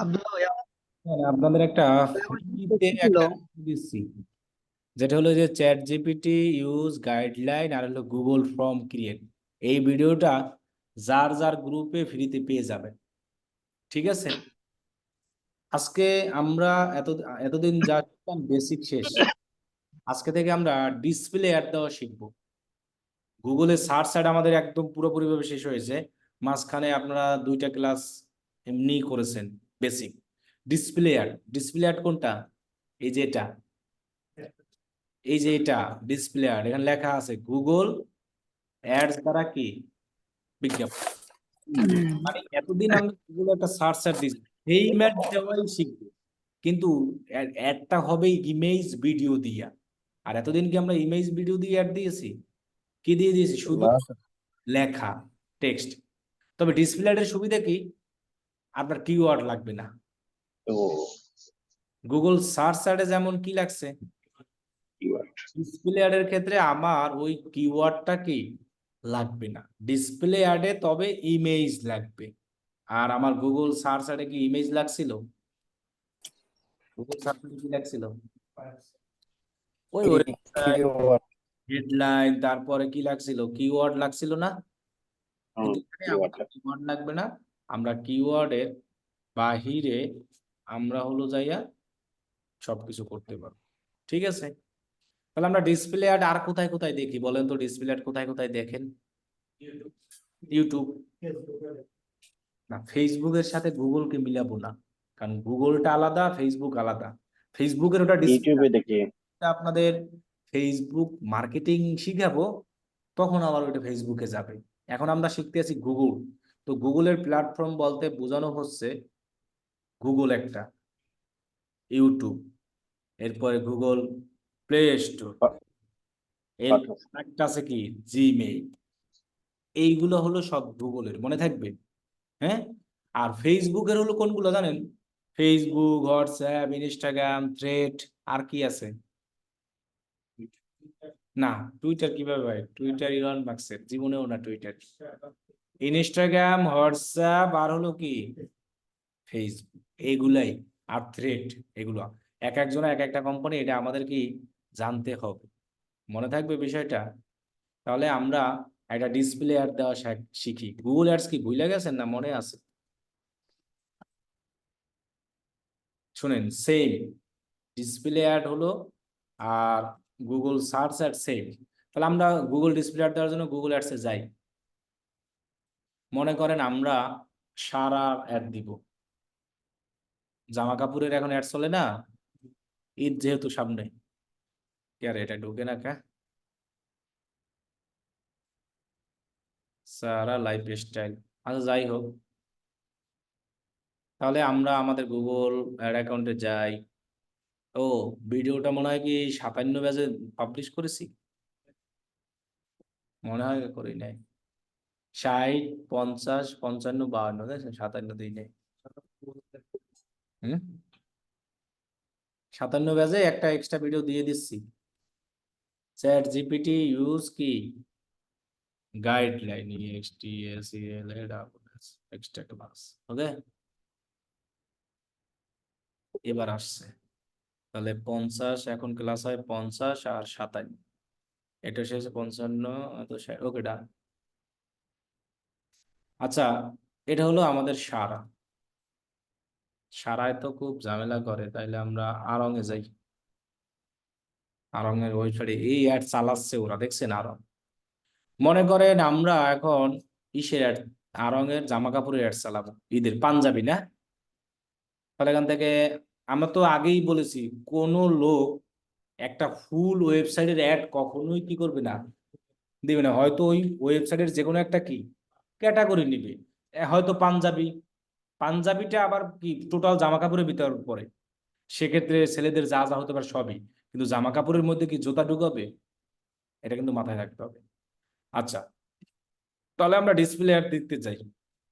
আব্দুল্লাহ আপনাদের একটা এখন ফ্রিতে ছিল। একটা দিচ্ছি, যেটা হলো যে চ্যাট জিপিটি ইউজ গাইডলাইন আর হলো গুগল ফর্ম ক্রিয়েট। এই ভিডিওটা যার যার গ্রুপে ফ্রিতে পেয়ে যাবেন, ঠিক আছে? আজকে আমরা এত এতদিন যা বেসিক শেষ, আজকে থেকে আমরা ডিসপ্লে অ্যাড দেওয়া শিখবো। গুগলে সার্চ অ্যাড আমাদের একদম পুরোপুরি ভাবে শেষ হয়েছে, মাঝখানে আপনারা 2টা ক্লাস এমনি করেছেন বেসিক। ডিসপ্লে অ্যাড কোনটা? এই যে এটা, এই যে এটা ডিসপ্লে অ্যাড। এখানে লেখা আছে গুগল অ্যাডস দ্বারা কি বিজ্ঞাপন। মানে এতদিন আমরা গুগলে একটা সার্চ অ্যাড দিচ্ছি, সেই ম্যাট দেওয়াই শিখবো, কিন্তু অ্যাডটা হবে ইমেজ ভিডিও দিয়া। আর এতদিন কি আমরা ইমেজ ভিডিও দিয়ে অ্যাড দিয়েছি? কি দিয়ে দিয়েছি? শুধু না। লেখা, টেক্সট। তবে ডিসপ্লে অ্যাডের সুবিধা কি? আপনার কিওয়ার্ড লাগবে না। তো গুগল সার্চ অ্যাডে যেমন কি লাগছে, কিওয়ার্ড ডিসপ্লে অ্যাডের ক্ষেত্রে আমার ওই কিওয়ার্ডটা কি লাগবে না। ডিসপ্লে অ্যাডে তবে ইমেজ লাগবে। আর আমার গুগল সার্চ অ্যাডে কি ইমেজ লাগছিল? গুগল সার্চ অ্যাডে কি লাগছিল? ওই ওয়েবসাইট, কিওয়ার্ড হেডলাইন, তারপরে কি লাগছিল? কিওয়ার্ড লাগছিল না? কিন্তু এখানে আমার কিওয়ার্ড কিওয়ার্ড লাগবে না। আমরা কিওয়ার্ডের বাহিরে আমরা হলো যাইয়া সবকিছু করতে পারবো, ঠিক আছে? তাহলে আমরা ডিসপ্লে অ্যাড আর কোথায় কোথায় দেখি বলেন তো? ডিসপ্লে অ্যাড কোথায় কোথায় দেখেন? ইউটিউব। না, ফেসবুকের সাথে গুগলকে মিলাবো না, কারণ গুগলটা আলাদা, ফেসবুক আলাদা। ফেসবুকের ওটা ডিসপ্লে, ইউটিউবে দেখি। আপনাদের ফেসবুক মার্কেটিং শিখাবো, তখন আবার ওইটা ফেসবুকে যাবে। এখন আমরা শিখতে আছি গুগল। তো গুগলের প্ল্যাটফর্ম বলতে বোঝানো হচ্ছে গুগল একটা, ইউটিউব, এরপরে গুগল প্লে স্টোর, এর একটা আছে কি জিমেইল। এইগুলো হলো সব গুগলের, মনে থাকবে। হ্যাঁ, আর ফেসবুকের হলো কোনগুলো জানেন? Facebook, WhatsApp, Instagram, thread. আর কি আছে? না, টুইটার কিভাবে ভাই? টুইটার ইলন মাস্কের, জীবনেও না টুইটার। ইনস্টাগ্রাম, হোয়াটসঅ্যাপ, আর হলো কি ফেসবুক, এগুলাই। আর থ্রেড, এগুলো এক একজনের এক একটা কোম্পানি, এটা আমাদের কি জানতে হবে, মনে থাকবে বিষয়টা। তাহলে আমরা একটা ডিসপ্লে অ্যাড দেওয়া শিখি। গুগল অ্যাডস কি ভুলে গেছেন না মনে আছে? শুনেন, সেম ডিসপ্লে অ্যাড হলো, আর গুগল সার্চ অ্যাড সেম। তাহলে আমরা গুগল ডিসপ্লে অ্যাড দেওয়ার জন্য গুগল অ্যাডসে যাই। মনে করেন আমরা সারা অ্যাড দিব। জামা কাপড়ের এখন অ্যাড চলে না, ঈদ যেহেতু সামনে। কে আরে এটা ঢুকে না কা? সারা লাইফ স্টাইল। আচ্ছা, যাই হোক, তাহলে আমরা আমাদের গুগল অ্যাড অ্যাকাউন্টে যাই। ও, ভিডিওটা মনে হয় কি 57 ব্যাচে পাবলিশ করেছি, মনে হয় করি নাই। 60, 50, 55, 52, 57 দিই নাই। হুম, 57 ব্যাচে একটা এক্সট্রা ভিডিও দিয়ে দিচ্ছি। চ্যাট জিপিটি ইউজ কি গাইডলাইন, এক্সটিএসএল এক্সট্রা ক্লাস। ওকে, এবার আসছে। তাহলে 50 এখন ক্লাস হয় 50 আর 57, এটা শেষে 55, তো ওকে ডান। আচ্ছা, এটা হলো আমাদের সারা। সারায় তো খুব ঝামেলা করে, তাইলে আমরা আরং এ যাই। আরং এর ওয়েবসাইটে এই অ্যাড চালাচ্ছে ওরা, দেখছেন? আরং, মনে করেন আমরা এখন ইসের অ্যাড, আরং এর জামা কাপড়ের অ্যাড চালাবো, ঈদের পাঞ্জাবি না? তাহলে এখান থেকে আমরা তো আগেই বলেছি, কোন লোক একটা ফুল ওয়েবসাইটের অ্যাড কখনোই কি করবে না, দিবে না। হয়তো ওই ওয়েবসাইটের যে কোনো একটা কি ক্যাটাগরি নিবে। হয়তো পাঞ্জাবি, পাঞ্জাবিটা আবার কি টোটাল জামা কাপড়ের ভিতর পড়ে, সেক্ষেত্রে ছেলেদের যা যা হতে পারে সবই। কিন্তু জামা কাপড়ের মধ্যে কি জুতা ঢুকাবে? এটা কিন্তু মাথায় রাখতে হবে। আচ্ছা, তাহলে আমরা ডিসপ্লে অ্যাড দেখতে চাই।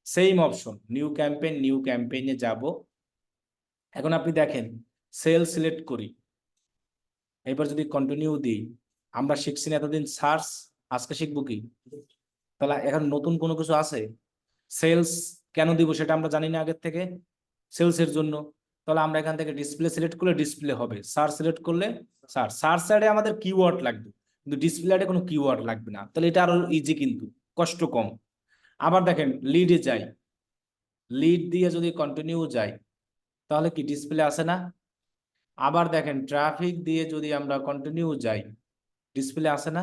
সেম অপশন, নিউ ক্যাম্পেইনে যাব। এখন আপনি দেখেন, সেল সিলেক্ট করি, এবার যদি কন্টিনিউ দিই। আমরা শিখছি না এতদিন সার্চ, আজকে শিখবো কি? তাহলে এখন নতুন কোনো কিছু আছে? সেলস কেন দিব সেটা আমরা জানি না আগের থেকে। সেলসের জন্য। তাহলে আমরা এখান থেকে ডিসপ্লে সিলেক্ট করলে ডিসপ্লে হবে, সার্চ সিলেক্ট করলে সার্চ। সার্চ সাইডে আমাদের কিওয়ার্ড লাগবে, কিন্তু ডিসপ্লে আইডে কোনো কিওয়ার্ড লাগবে না। তাহলে এটা আরো ইজি, কিন্তু কষ্ট কম। আবার দেখেন লিডে যাই, লিড দিয়ে যদি কন্টিনিউ যাই তাহলে কি ডিসপ্লে আসে না? আবার দেখেন ট্রাফিক দিয়ে যদি আমরা কন্টিনিউ যাই ডিসপ্লে আসে না?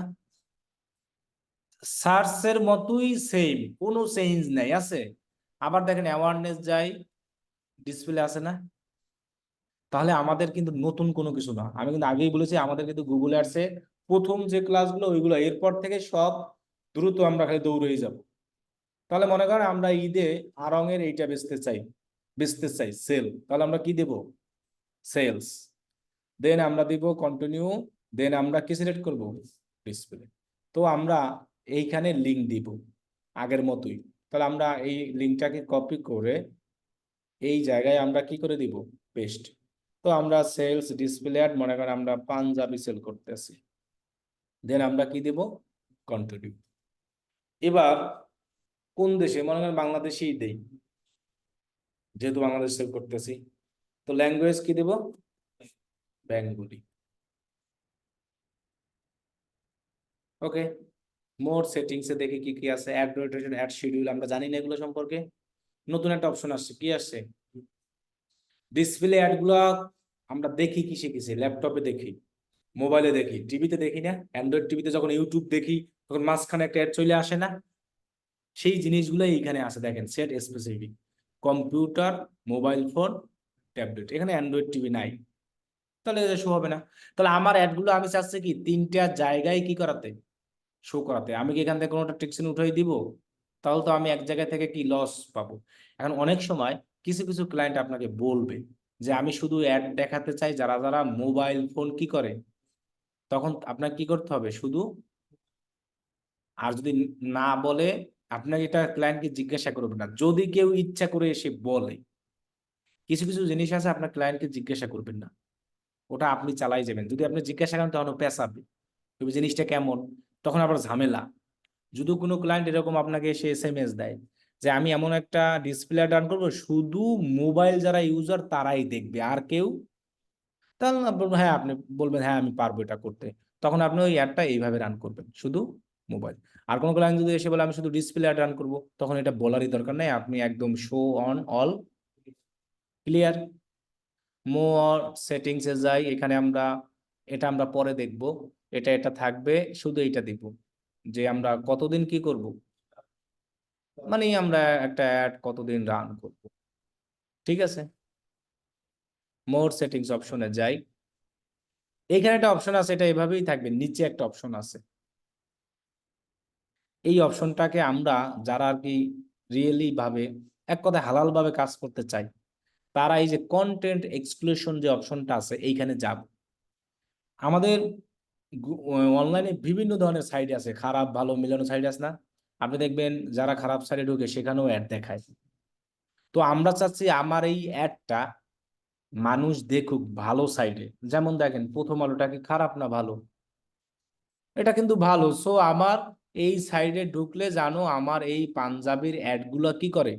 সার্চের মতোই সেম, কোনো চেঞ্জ নাই, আছে। আবার দেখেন অ্যাওয়ারনেস যাই, ডিসপ্লে আসে না? তাহলে আমাদের কিন্তু নতুন কোনো কিছু না। আমি কিন্তু আগেই বলেছি আমাদের কিন্তু গুগল অ্যাডসে প্রথম যে ক্লাসগুলো ওইগুলো, এরপর থেকে সব দ্রুত আমরা খালি দৌড়েই যাব। তাহলে মনে করেন আমরা ঈদে আড়ং-এর এইটা বেচতে চাই সেল, তাহলে আমরা কি দেব? সেলস। দেন আমরা দিব কন্টিনিউ, দেন আমরা কি সিলেক্ট করব? ডিসপ্লে। তো আমরা এইখানে লিঙ্ক দিব আগের মতোই। তাহলে আমরা এই লিঙ্কটাকে কপি করে এই জায়গায় আমরা কি করে দিব? পেস্ট। তো আমরা সেলস ডিসপ্লে অ্যাড, মনে করেন আমরা পাঞ্জাবি সেল করতেছি, দেন আমরা কি দেব? কন্টিনিউ। এবার কোন দেশে, মনে করেন বাংলাদেশেই দেই, যেহেতু বাংলাদেশ সেল করতেছি। তো ল্যাঙ্গুয়েজ কি দেব? বেঙ্গলি। ওকে, মোর সেটিংসে দেখি কি কি আছে। অ্যাড রোটেশন, অ্যাড শিডিউল আমরা জানি না এগুলো সম্পর্কে। নতুন একটা অপশন আসছে, কি আসছে? ডিসপ্লে অ্যাডগুলো আমরা দেখি কি শিখেছি, ল্যাপটপে দেখি, মোবাইলে দেখি, টিভিতে দেখি না? অ্যান্ড্রয়েড টিভিতে যখন ইউটিউব দেখি তখন মাঝখানে একটা অ্যাড চলে আসে না? সেই জিনিসগুলো এইখানে আছে, দেখেন set specific, computer, mobile phone, tablet. এখানে অ্যান্ড্রয়েড টিভি নাই, তাহলে শো হবে না। তাহলে আমার অ্যাডগুলো আমি চাচ্ছি কি তিনটা জায়গায় কি করাতে? শো করাতে। আমি কি এখান থেকে কোনোটা টেকশন উঠাই দিব? তাহলে তো আমি এক জায়গা থেকে কি লস পাবো। এখন অনেক সময় কিছু কিছু ক্লায়েন্ট আপনাকে বলবে যে আমি শুধু অ্যাড দেখাতে চাই যারা যারা মোবাইল ফোন কি করে, তখন আপনাকে কি করতে হবে? শুধু, আর যদি না বলে আপনাকে এটা ক্লায়েন্টকে জিজ্ঞাসা করবে না। যদি কেউ ইচ্ছা করে এসে বলে, কিছু কিছু জিনিস আছে আপনার ক্লায়েন্টকে জিজ্ঞাসা করবেন না, ওটা আপনি চালাই যাবেন। যদি আপনি জিজ্ঞাসা করেন তখন ও পেঁচাবে, তবে জিনিসটা কেমন, তখন আবার ঝামেলা। যদি কোনো ক্লায়েন্ট এরকম আপনাকে এসে এসএমএস দেয় যে আমি এমন একটা ডিসপ্লে রান করবো শুধু মোবাইল যারা ইউজার তারাই দেখবে আর কেউ, তাহলে আপনি হ্যাঁ, আপনি বলবেন হ্যাঁ আমি পারবো এটা করতে। তখন আপনি ওই অ্যাডটা এইভাবে রান করবেন, শুধু মোবাইল। আর কোনো ক্লায়েন্ট যদি এসে বলে আমি শুধু ডিসপ্লে অ্যাড রান করবো, তখন এটা বলারই দরকার নেই, আপনি একদম শো অন অল, ক্লিয়ার। মোর সেটিংসে যাই, এখানে আমরা এটা আমরা পরে দেখব, এটা থাকবে, শুধু এইটা দিব যে আমরা কতদিন কি করব, মানে আমরা একটা অ্যাড কতদিন রান করব। ঠিক আছে, মোর সেটিংস অপশনে যাই, এখানে একটা অপশন আছে, এটা এভাবেই থাকবে, নিচে একটা অপশন আছে। এই অপশনটাকে আমরা যারা আর কি রিয়েলি ভাবে, এক কথায় হালাল ভাবে কাজ করতে চাই, তারা এই যে কন্টেন্ট এক্সক্লুশন যে অপশনটা আছে এইখানে যাব। আমাদের অনলাইনে বিভিন্ন ধরনের সাইট আছে, খারাপ ভালো মিলানো সাইট আছে না? আপনি দেখবেন যারা খারাপ সাইটে ঢুকে সেখানেও অ্যাড দেখায়। তো আমরা চাচ্ছি আমার এই অ্যাডটা মানুষ দেখুক ভালো সাইডে। যেমন দেখেন প্রথম আলোটা কি খারাপ না ভালো? এটা কিন্তু ভালো। সো আমার এই সাইডে ঢুকলে জানো আমার এই পাঞ্জাবির অ্যাড গুলা কি করে?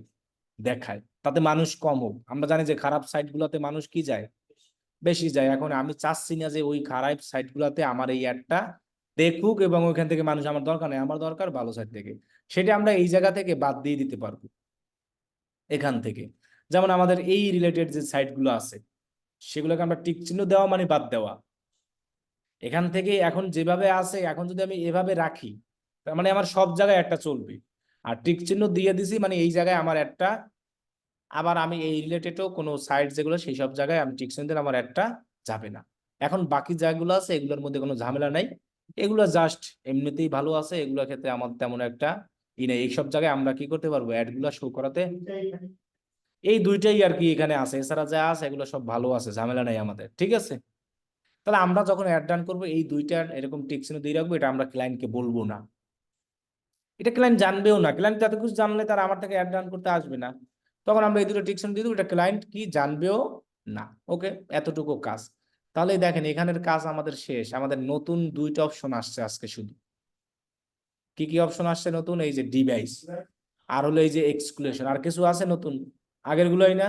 দেখায়, তাতে মানুষ কম হোক। আমরা জানি যে খারাপ সাইট গুলাতে মানুষ কি যায়? বেশি যায়। এখন আমি চাচ্ছি না যে ওই খারাপ সাইট গুলাতে আমার এই অ্যাডটা দেখুক এবং ওইখান থেকে মানুষ, আমার দরকার নেই, আমার দরকার ভালো সাইট থেকে। সেটা আমরা এই জায়গা থেকে বাদ দিয়ে দিতে পারবো এখান থেকে। যেমন আমাদের এই রিলেটেড যে সাইট গুলো আছে সেগুলোকে আমরা টিক চিহ্ন দেওয়া মানে বাদ দেওয়া। এখান থেকে এখন যেভাবে আছে, এখন যদি আমি এভাবে রাখি তার মানে আমার সব জায়গায় একটা চলবে। আর টিক চিহ্ন দিয়ে দিছি মানে এই জায়গায় আমার একটা, আবার আমি এই রিলেটেডও কোনো সাইট যেগুলো সেই সব জায়গায় আমি টিক চিহ্ন দিলে আমার একটা যাবে না। এখন বাকি জায়গাগুলো আছে এগুলোর মধ্যে কোনো ঝামেলা নাই, এগুলো জাস্ট এমনিতেই ভালো আছে, এগুলোর ক্ষেত্রে আমার তেমন একটা ই নেই। এইসব জায়গায় আমরা কি করতে পারবো? অ্যাড গুলা শো করাতে, এই দুইটাই আর কি এখানে আছে, এছাড়া যা আছে এগুলো সব ভালো আছে, ঝামেলা নাই আমাদের। ঠিক আছে, তাহলে আমরা যখন অ্যাড রান করবো এই দুইটা এরকম টিক চিহ্ন দিয়ে রাখবো, এটা আমরা ক্লায়েন্টকে বলবো না, এটা ক্লায়েন্ট জানবেও না। ক্লায়েন্ট এত কিছু জানলে তারা আমার থেকে অ্যাড রান করতে আসবে না। তখন আমরা এই দুটো টিক চিহ্ন দিয়ে দেবো, এটা ক্লায়েন্ট কি জানবেও না। ওকে, এতটুকু কাজ। তাহলে দেখেন এখানের কাজ আমাদের শেষ। আমাদের নতুন দুইটা অপশন আসছে আজকে শুধু। কি কি অপশন আসছে নতুন? এই যে ডিভাইস, আর হলো এই যে এক্সক্লুশন। আর কিছু আছে নতুন? আগের গুলোই না?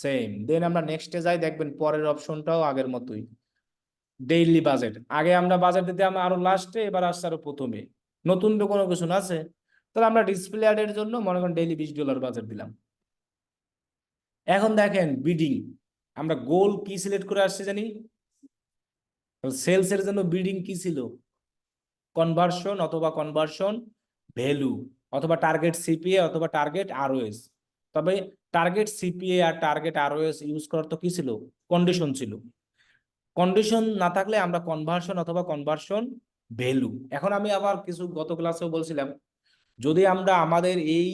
সেম। দেন আমরা নেক্সটে যাই, দেখবেন পরের অপশনটাও আগের মতোই, ডেইলি বাজেট। আগে আমরা বাজেট দিতাম আরো লাস্টে, এবার আসছে আরো প্রথমে। নতুন তো কোনো কিছু না আছে। তাহলে আমরা ডিসপ্লে অ্যাডের জন্য মনে করেন ডেইলি $20 বাজেট দিলাম। এখন দেখেন বিডিং, আমরা গোল কি সিলেক্ট করে আসছে জানি, সেলস এর জন্য বিডিং কি ছিল, কনভার্সন অথবা কনভার্সন ভ্যালু অথবা টার্গেট সিপিএ অথবা টার্গেট আরওএস। তবে টার্গেট সিপিএ আর টার্গেট আরওএস ইউজ করার তো কি ছিল, কন্ডিশন ছিল। কন্ডিশন না থাকলে আমরা কনভার্সন অথবা কনভার্সন ভ্যালু। এখন আমি আবার কিছু গত ক্লাসেও বলছিলাম, যদি আমরা আমাদের এই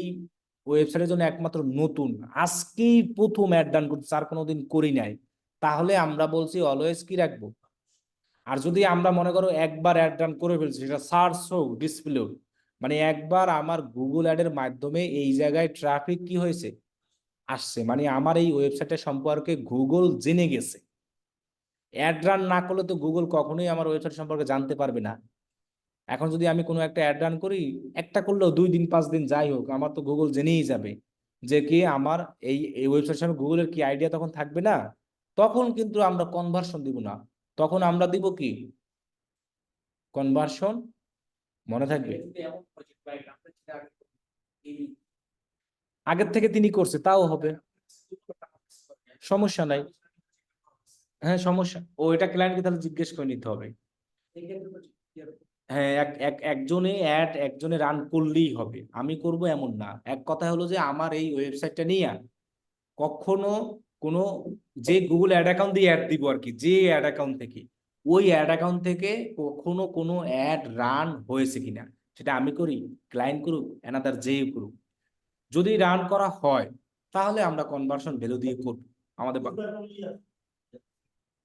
ওয়েবসাইটের জন্য একমাত্র নতুন আজকেই প্রথম অ্যাড ডান করছি, আর কোনোদিন করি নাই, তাহলে আমরা বলছি অলওয়েজ কি রাখবো। আর যদি আমরা মনে করো একবার অ্যাড রান করে ফেলছি, সেটা সার্চ হোক ডিসপ্লে হোক, মানে একবার আমার গুগল অ্যাডের মাধ্যমে এই জায়গায় ট্রাফিক কি হয়েছে, আসছে, মানে আমার এই ওয়েবসাইটের সম্পর্কে গুগল জেনে গেছে। অ্যাড রান না করলে তো গুগল কখনোই আমার ওয়েবসাইট সম্পর্কে জানতে পারবে না। এখন যদি আমি কোনো একটা অ্যাড রান করি, একটা করলেও 2 দিন 5 দিন যাই হোক, আমার তো গুগল জেনেই যাবে যে কি আমার এই এই ওয়েবসাইট সম্পর্কে গুগলের কি আইডিয়া তখন থাকবে না। তখন কিন্তু আমরা কনভার্সন দিব না, তখন আমরা দিব কি, কনভার্সন। মনে থাকবে, আগের থেকে তিনি করছে তাও হবে, সমস্যা নাই। হ্যাঁ সমস্যা, ও এটা ক্লায়েন্টকে তাহলে জিজ্ঞেস করে নিতে হবে। হ্যাঁ একজনে অ্যাড একজনে রান করলেই হবে, আমি করব এমন না। এক কথা হলো যে আমার এই ওয়েবসাইটটা নিয়ে কখনো কোনো, যে গুগল অ্যাড অ্যাকাউন্ট দিয়ে অ্যাড দিব আর কি, যে অ্যাড অ্যাকাউন্ট থেকে, ওই অ্যাড অ্যাকাউন্ট থেকে কখনো কোনো অ্যাড রান হয়েছে কিনা, সেটা আমি করি, ক্লায়েন্ট করুক, অ্যানাদার যে করুক, যদি রান করা হয় তাহলে আমরা কনভার্সন ভ্যালু দিয়ে করব আমাদের।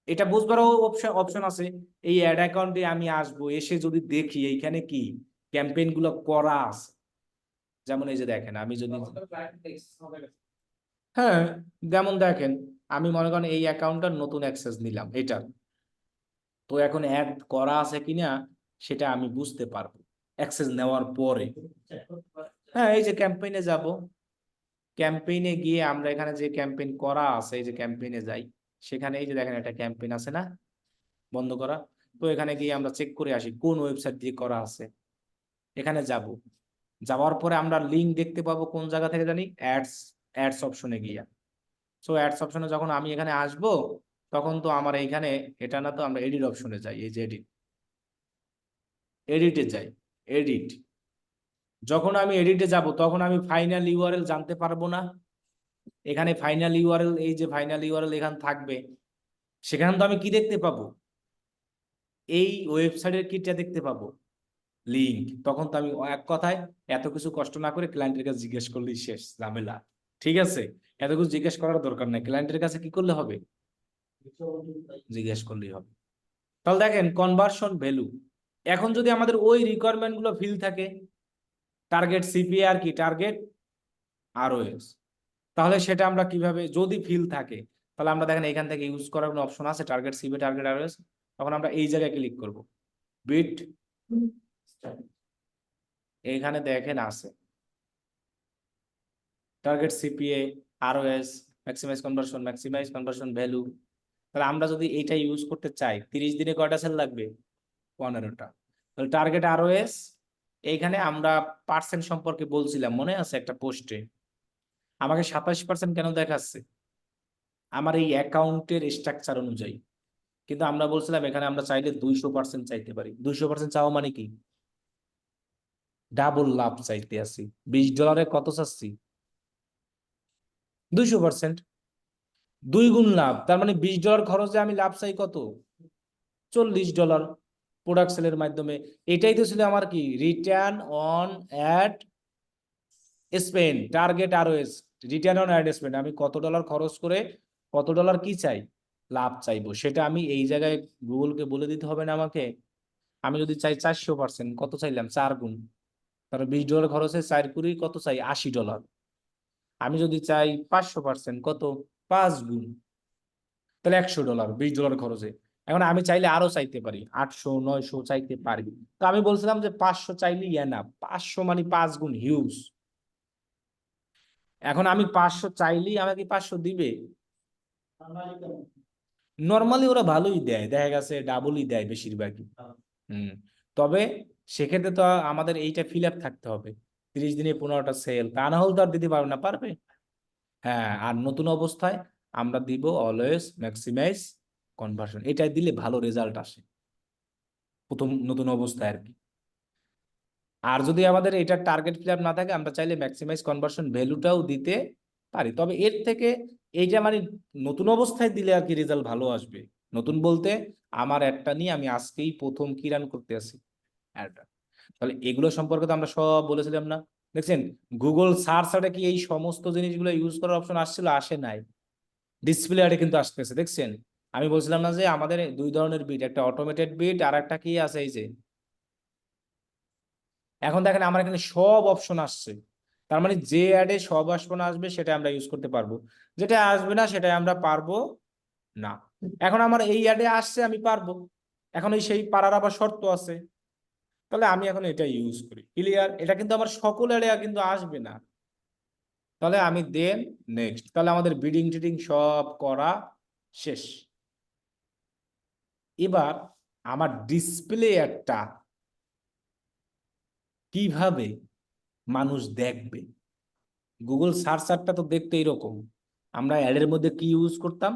এটা বুঝবারও অপশন অপশন আছে। এই অ্যাড অ্যাকাউন্টে আমি আসবো, এসে যদি দেখি এইখানে কি ক্যাম্পেইন গুলো করা আছে, যেমন এই যে দেখেন আমি যদি, হ্যাঁ যেমন দেখেন আমি মনে করেন এই অ্যাকাউন্টটার নতুন অ্যাক্সেস নিলাম এটা, তো এখন অ্যাড করা আছে কিনা সেটা আমি বুঝতে পারবো অ্যাক্সেস নেওয়ার পরে। হ্যাঁ এই যে ক্যাম্পেইনে যাব, ক্যাম্পেইনে গিয়ে আমরা এখানে যে ক্যাম্পেইন করা আছে, এই যে ক্যাম্পেইনে যাই, সেখানে এই যে দেখেন একটা ক্যাম্পেইন আছে না, বন্ধ করা। তো এখানে গিয়ে আমরা চেক করে আসি কোন ওয়েবসাইট দিয়ে করা আছে। এখানে যাব, যাওয়ার পরে আমরা লিঙ্ক দেখতে পাবো কোন জায়গা থেকে জানি, অ্যাডস, অ্যাডস অপশনে গিয়া। সো অ্যাডস অপশনে যখন আমি এখানে আসব, তখন তো আমার এইখানে এটা না, তো আমরা এডিট অপশনে যাই, এই যে এডিট, এডিটে যাই, এডিট। যখন আমি এডিটে যাব তখন আমি ফাইনাল ইউআরএল জানতে পারবো না। এখানে ফাইনাল ইউআরএল, এই যে ফাইনাল ইউআরএল এখানে থাকবে, সেখানে তো আমি কি দেখতে পাবো, এই ওয়েবসাইটের কিটা দেখতে পাবো, লিঙ্ক। তখন তো আমি এক কথায় এত কিছু কষ্ট না করে ক্লায়েন্টের কাছে জিজ্ঞেস করলেই শেষ ঝামেলা। ঠিক আছে, এত কিছু জিজ্ঞেস করার দরকার নেই, ক্লায়েন্টের কাছে কি করলে হবে, জিজ্ঞেস করলেই হবে। তাহলে দেখেন কনভার্সন ভ্যালু, এখন যদি আমাদের ওই রিকোয়ারমেন্ট গুলো ফিল থাকে, টার্গেট সিপিএ আর কি টার্গেট আরওএস, তাহলে সেটা আমরা কিভাবে, যদি ফিল থাকে তাহলে আমরা দেখেন এখান থেকে ইউজ করার কোনো অপশন আছে, টার্গেট সিপিএ টার্গেট আরওএস। তখন আমরা এই জায়গায় ক্লিক করব, বিট, এইখানে দেখেন আছে target CPA ROAS, maximise conversion value. তাহলে আমরা যদি এইটা ইউজ করতে চাই, 30 দিনে কয়টা সেল লাগবে, 15টা। তাহলে টার্গেট আরওএস, এইখানে আমরা পার্সেন্ট সম্পর্কে বলছিলাম মনে আছে একটা পোস্টে, আমাকে 27% কেন দেখাচ্ছে, আমার এই অ্যাকাউন্টের স্ট্রাকচার অনুযায়ী। কিন্তু আমরা বলছিলাম এখানে আমরা চাইলে 200% চাইতে পারি। 200% চাওয়া মানে কি, ডাবল লাভ চাইতে আছি। $20 কত চাচ্ছি, 200%, 2 গুণ লাভ। তার মানে $20 খরচে আমি লাভ চাই কত, $40 প্রোডাক্ট সেলের মাধ্যমে। এটাই তো ছিল আমার কি, return on ad spend, target ROAS, return on ad spend. আমি কত ডলার খরচ করে কত ডলার কি চাই, লাভ চাইবো, সেটা আমি এই জায়গায় গুগলকে বলে দিতে হবে না আমাকে। আমি যদি চাই 400%, কত চাইলাম, 4 গুণ। তাহলে $20 খরচে 4 কুড়ি কত চাই, $80। আমি যদি চাই 500%, কত, 5 গুণ, তাহলে $100, $20 খরচে। এখন আমি চাইলে আরো চাইতে পারি, 800 900 চাইতে পারি। তো আমি বলছিলাম যে 500 চাইলে না, 500 মানে 5 গুণ হিউজ। এখন আমি 500 চাইলেই আমাকে 500 দিবে, নর্মালি ওরা ভালোই দেয়, দেখা গেছে ডাবলই দেয় বেশিরভাগই। তবে সেক্ষেত্রে তো আমাদের এইটা ফিল আপ থাকতে হবে, 30 দিনে 15টা সেল, তা না হলে তো আর দিতে পারবে না, পারবে? হ্যাঁ, আর নতুন অবস্থায় আমরা দিব অলওয়েজ ম্যাক্সিমাইজ কনভার্সন, এটাই দিলে ভালো রেজাল্ট আসে প্রথম নতুন অবস্থায় আর কি। আর যদি আমাদের এটা টার্গেট ফিল আপ না থাকে, আমরা চাইলে ম্যাক্সিমাইজ কনভার্সন ভ্যালুটাও দিতে পারি, তবে এর থেকে এইটা মানে নতুন অবস্থায় দিলে আর কি রেজাল্ট ভালো আসবে। নতুন বলতে আমার অ্যাডটা নিয়ে আমি আজকেই প্রথম কি রান করতে আসি, অ্যাডটা। তাহলে এগুলো সম্পর্কে তো আমরা সব বলেছিলাম না? দেখছেন, গুগল সার্চ আরে কি এই সমস্ত জিনিসগুলো ইউজ করার অপশন আসছিল? আসে নাই। ডিসপ্লে আরে কিন্তু আসতেছে, দেখছেন? আমি বলছিলাম না যে আমাদের দুই ধরনের বিট, একটা অটোমেটেড বিট আর একটা কি আছে, এই যে এখন দেখেন আমার এখানে সব অপশন আসছে। তার মানে যে অ্যাডে সব অপশন আসবে সেটা আমরা ইউজ করতে পারবো, যেটা আসবে না সেটা আমরা পারবো না। এখন আমার এই অ্যাডে আসছে, আমি পারবো। এখন এই সেই পারার আবার শর্ত আছে, তাহলে আমি এখন এটা ইউজ করি। ক্লিয়ার? এটা কিন্তু আমার সকল অ্যাডে কিন্তু আসবে না। তাহলে আমি দেন নেক্সট, তাহলে আমাদের বিডিং টিডিং সব করা শেষ। এবার আমার ডিসপ্লে অ্যাডটা কিভাবে মানুষ দেখবে? গুগল সার্চারটা তো দেখতে এরকম। আমরা অ্যাডের মধ্যে কি ইউজ করতাম?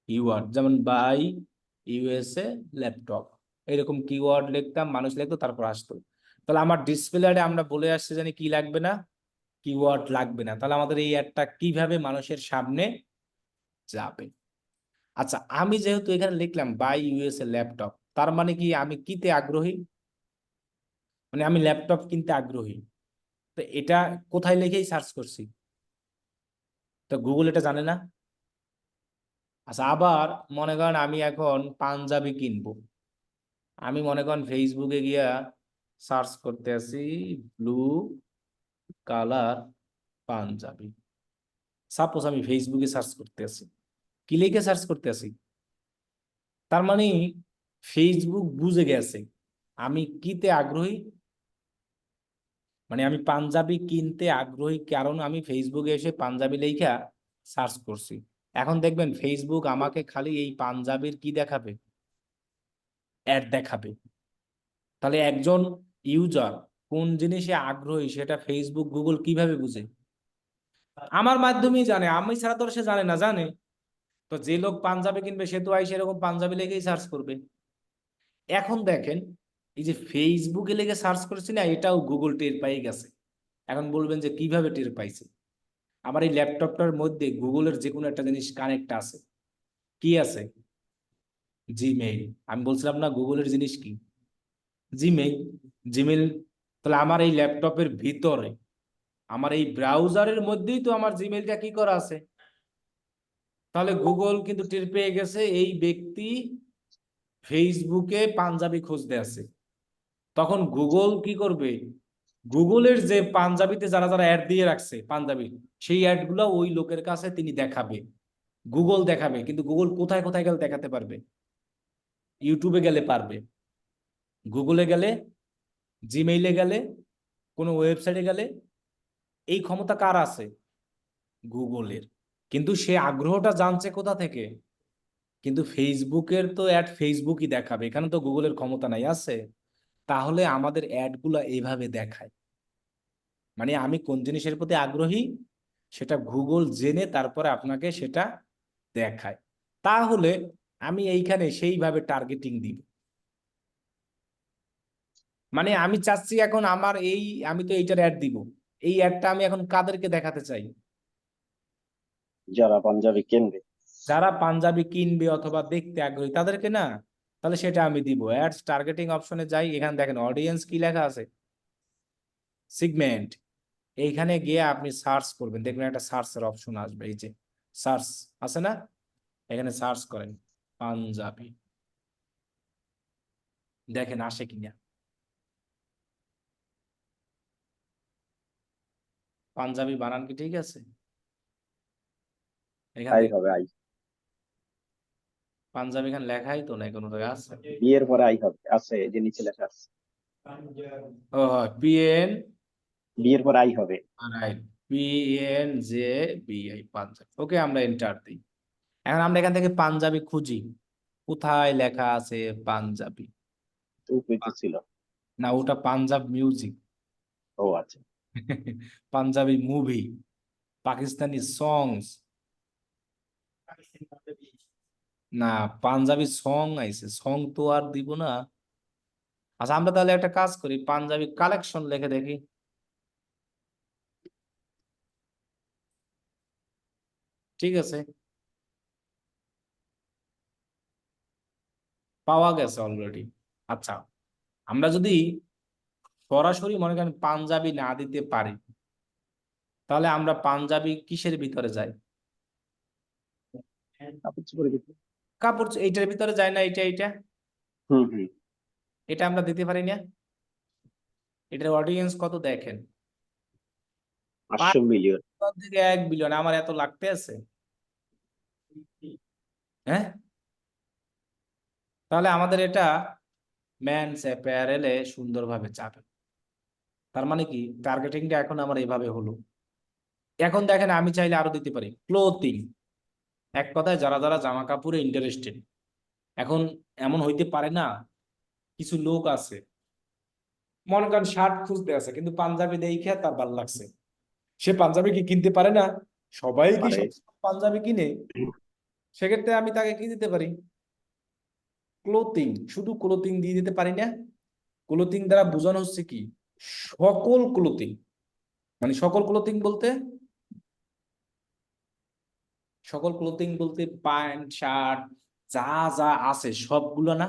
কিওয়ার্ড, যেমন বাই ইউএসএ ল্যাপটপ, এরকম কিওয়ার্ড লিখতাম, মানুষ লিখতো, তারপর আসতো। তাহলে আমার ডিসপ্লে অ্যাডে আমরা বলে আসছে জানি কি লাগবে না, কিওয়ার্ড লাগবে না। তাহলে আমাদের এই অ্যাডটা কিভাবে মানুষের সামনে যাবে? আচ্ছা, আমি যেহেতু এখানে লিখলাম বাই ইউএসএ ল্যাপটপ, তার মানে কি আমি কিতে আগ্রহী? মানে আমি ল্যাপটপ কিনতে আগ্রহী। তো এটা কোথায় লিখেই সার্চ করছি? তো গুগল এটা জানে না। আচ্ছা, আবার মনে করেন আমি এখন পাঞ্জাবি কিনবো, আমি মনে করেন ফেসবুকে গিয়া সার্চ করতে আছি ব্লু কালার পাঞ্জাবি। সাপোজ আমি ফেসবুকে সার্চ করতে আছি, কি লিখে সার্চ করতে আছি? তার মানে ফেসবুক বুঝে গেছে আমি কিতে আগ্রহী। মানে আমি পাঞ্জাবি কিনতে আগ্রহী কারণ আমি ফেসবুকে এসে পাঞ্জাবি লেখা সার্চ করছি। এখন দেখবেন ফেসবুক আমাকে খালি এই পাঞ্জাবির কি দেখাবে? অ্যাড দেখাবে। তাহলে একজন ইউজার কোন জিনিসে আগ্রহী সেটা ফেসবুক গুগল কিভাবে বুঝে? আমার মাধ্যমেই জানে, আমি ছাড়া তো আর সে জানে না, জানে? তো যে লোক পাঞ্জাবি কিনবে সে তো আই সেরকম পাঞ্জাবি লেগেই সার্চ করবে। এখন দেখেন, এই যে ফেসবুকে লেগে সার্চ করছি না, এটাও গুগল টের পাই গেছে। এখন বলবেন যে কিভাবে টের পাইছে? আমার এই ল্যাপটপটার মধ্যে গুগলের যে কোনো একটা জিনিস কানেক্ট আছে। কি আছে? জিমেইল। আমি বলছিলাম না গুগলের জিনিস কি? জিমেইল। জিমেইল। তাহলে আমার এই ল্যাপটপের ভিতরে, আমার এই ব্রাউজারের মধ্যেই তো আমার জিমেইলটা কি করা আছে। তাহলে গুগল কিন্তু টের পেয়ে গেছে এই ব্যক্তি ফেসবুকে পাঞ্জাবি খুঁজতে আছে। তখন গুগল কি করবে? গুগলের যে পাঞ্জাবিতে যারা যারা অ্যাড দিয়ে রাখছে পাঞ্জাবি, সেই অ্যাড গুলো ওই লোকের কাছে তিনি দেখাবে। গুগল দেখাবে, কিন্তু গুগল কোথায় কোথায় গেলে দেখাতে পারবে? ইউটিউবে গেলে পারবে, গুগলে গেলে, জিমেইলে গেলে, কোনো ওয়েবসাইটে গেলে। এই ক্ষমতা কার আছে? গুগলের। কিন্তু সে আগ্রহটা জানছে কোথা থেকে? কিন্তু ফেসবুকের তো অ্যাড ফেসবুকই দেখাবে, এখানে তো গুগলের ক্ষমতা নাই, আছে? তাহলে আমাদের অ্যাড গুলা এইভাবে দেখায়। মানে আমি কোন জিনিসের প্রতি আগ্রহী সেটা গুগল জেনে তারপরে আপনাকে সেটা দেখায়। তাহলে আমি এইখানে সেইভাবে টার্গেটিং দিব। মানে আমি চাচ্ছি এখন আমার এই, আমি তো এইটার অ্যাড দিব, এই অ্যাডটা আমি এখন কাদেরকে দেখাতে চাই? যারা পাঞ্জাবি কিনবে। যারা পাঞ্জাবি কিনবে অথবা দেখতে আগ্রহী তাদেরকে না। তাহলে সেটা আমি দিব। অ্যাডস টার্গেটিং অপশনে যাই, এখানে দেখেন অডিয়েন্স কি লেখা আছে, সিগমেন্ট। এইখানে গিয়ে আপনি সার্চ করবেন, দেখবেন একটা সার্চের অপশন আসবে, এই যে সার্চ আছে না, এখানে সার্চ করেন পাঞ্জাবি, দেখেন আসে কিনা। পাঞ্জাবি বানান কি ঠিক আছে? এখান আই থেকে হবে আই। পাঞ্জাবি এখানে লেখাই তো নাই কোনো জায়গায়, আছে? বিয়ের পরে আই হবে, আছে এই যে নিচে লেখা আছে। ও, পিএন, বিয়ের পরে আই হবে। রাইট, পিএন জে বিআই পাঞ্জাবি। ওকে, আমরা এন্টার দিই। এখন আমরা এখান থেকে পাঞ্জাবি খুঁজি, কোথায় লেখা আছে পাঞ্জাবি? উপরে তো ছিল। না, ওটা পাঞ্জাব মিউজিক। ও আচ্ছা। পাঞ্জাবি মুভি, পাকিস্তানি সংস, না পাঞ্জাবি সং আইছে, সং তো আর দিব না। আচ্ছা আমরা তাহলে একটা কাজ করি, পাঞ্জাবি কালেকশন লিখে দেখি। ঠিক আছে, পাওয়া গেছে অলরেডি। আচ্ছা, আমরা যদি সরাসরি মনে করেন পাঞ্জাবি না দিতে পারি, তাহলে আমরা পাঞ্জাবি কিসের ভিতরে যাই? কাপড় চোপড়ে দিতে। এইটার ভিতরে যায় না, এইটা হুম হুম। এটা আমরা দিতে পারি না। এটার অডিয়েন্স কত দেখেন? 500 মিলিয়ন। 5 থেকে 1 বিলিয়ন। আমার এত লাগতে আছে? হ্যাঁ, তাহলে আমাদের এটা মেন্স অ্যাপারেলে সুন্দরভাবে যাবে। তার মানে কি, টার্গেটিংটা এখন আমার এইভাবে হলো। এখন দেখেন আমি চাইলে আরো দিতে পারি ক্লোথিং। এক কথায় যারা যারা জামা কাপড়ে ইন্টারেস্টেড, এখন এমন হইতে পারে না, কিছু লোক আছে মনে করেন শার্ট খুঁজতে আছে, কিন্তু পাঞ্জাবি দেখে তার ভালো লাগছে, সে পাঞ্জাবি কি কিনতে পারে না? সবাই কি পারে। সব পাঞ্জাবি কিনে? সেক্ষেত্রে আমি তাকে কি দিতে পারি? ক্লোথিং। শুধু ক্লোথিং দিয়ে দিতে পারি না। ক্লোথিং দ্বারা বোঝানো হচ্ছে কি, সকল ক্লোথিং। মানে সকল ক্লোথিং বলতে, সকল ক্লোথিং বলতে প্যান্ট শার্ট যা যা আছে সবগুলো না।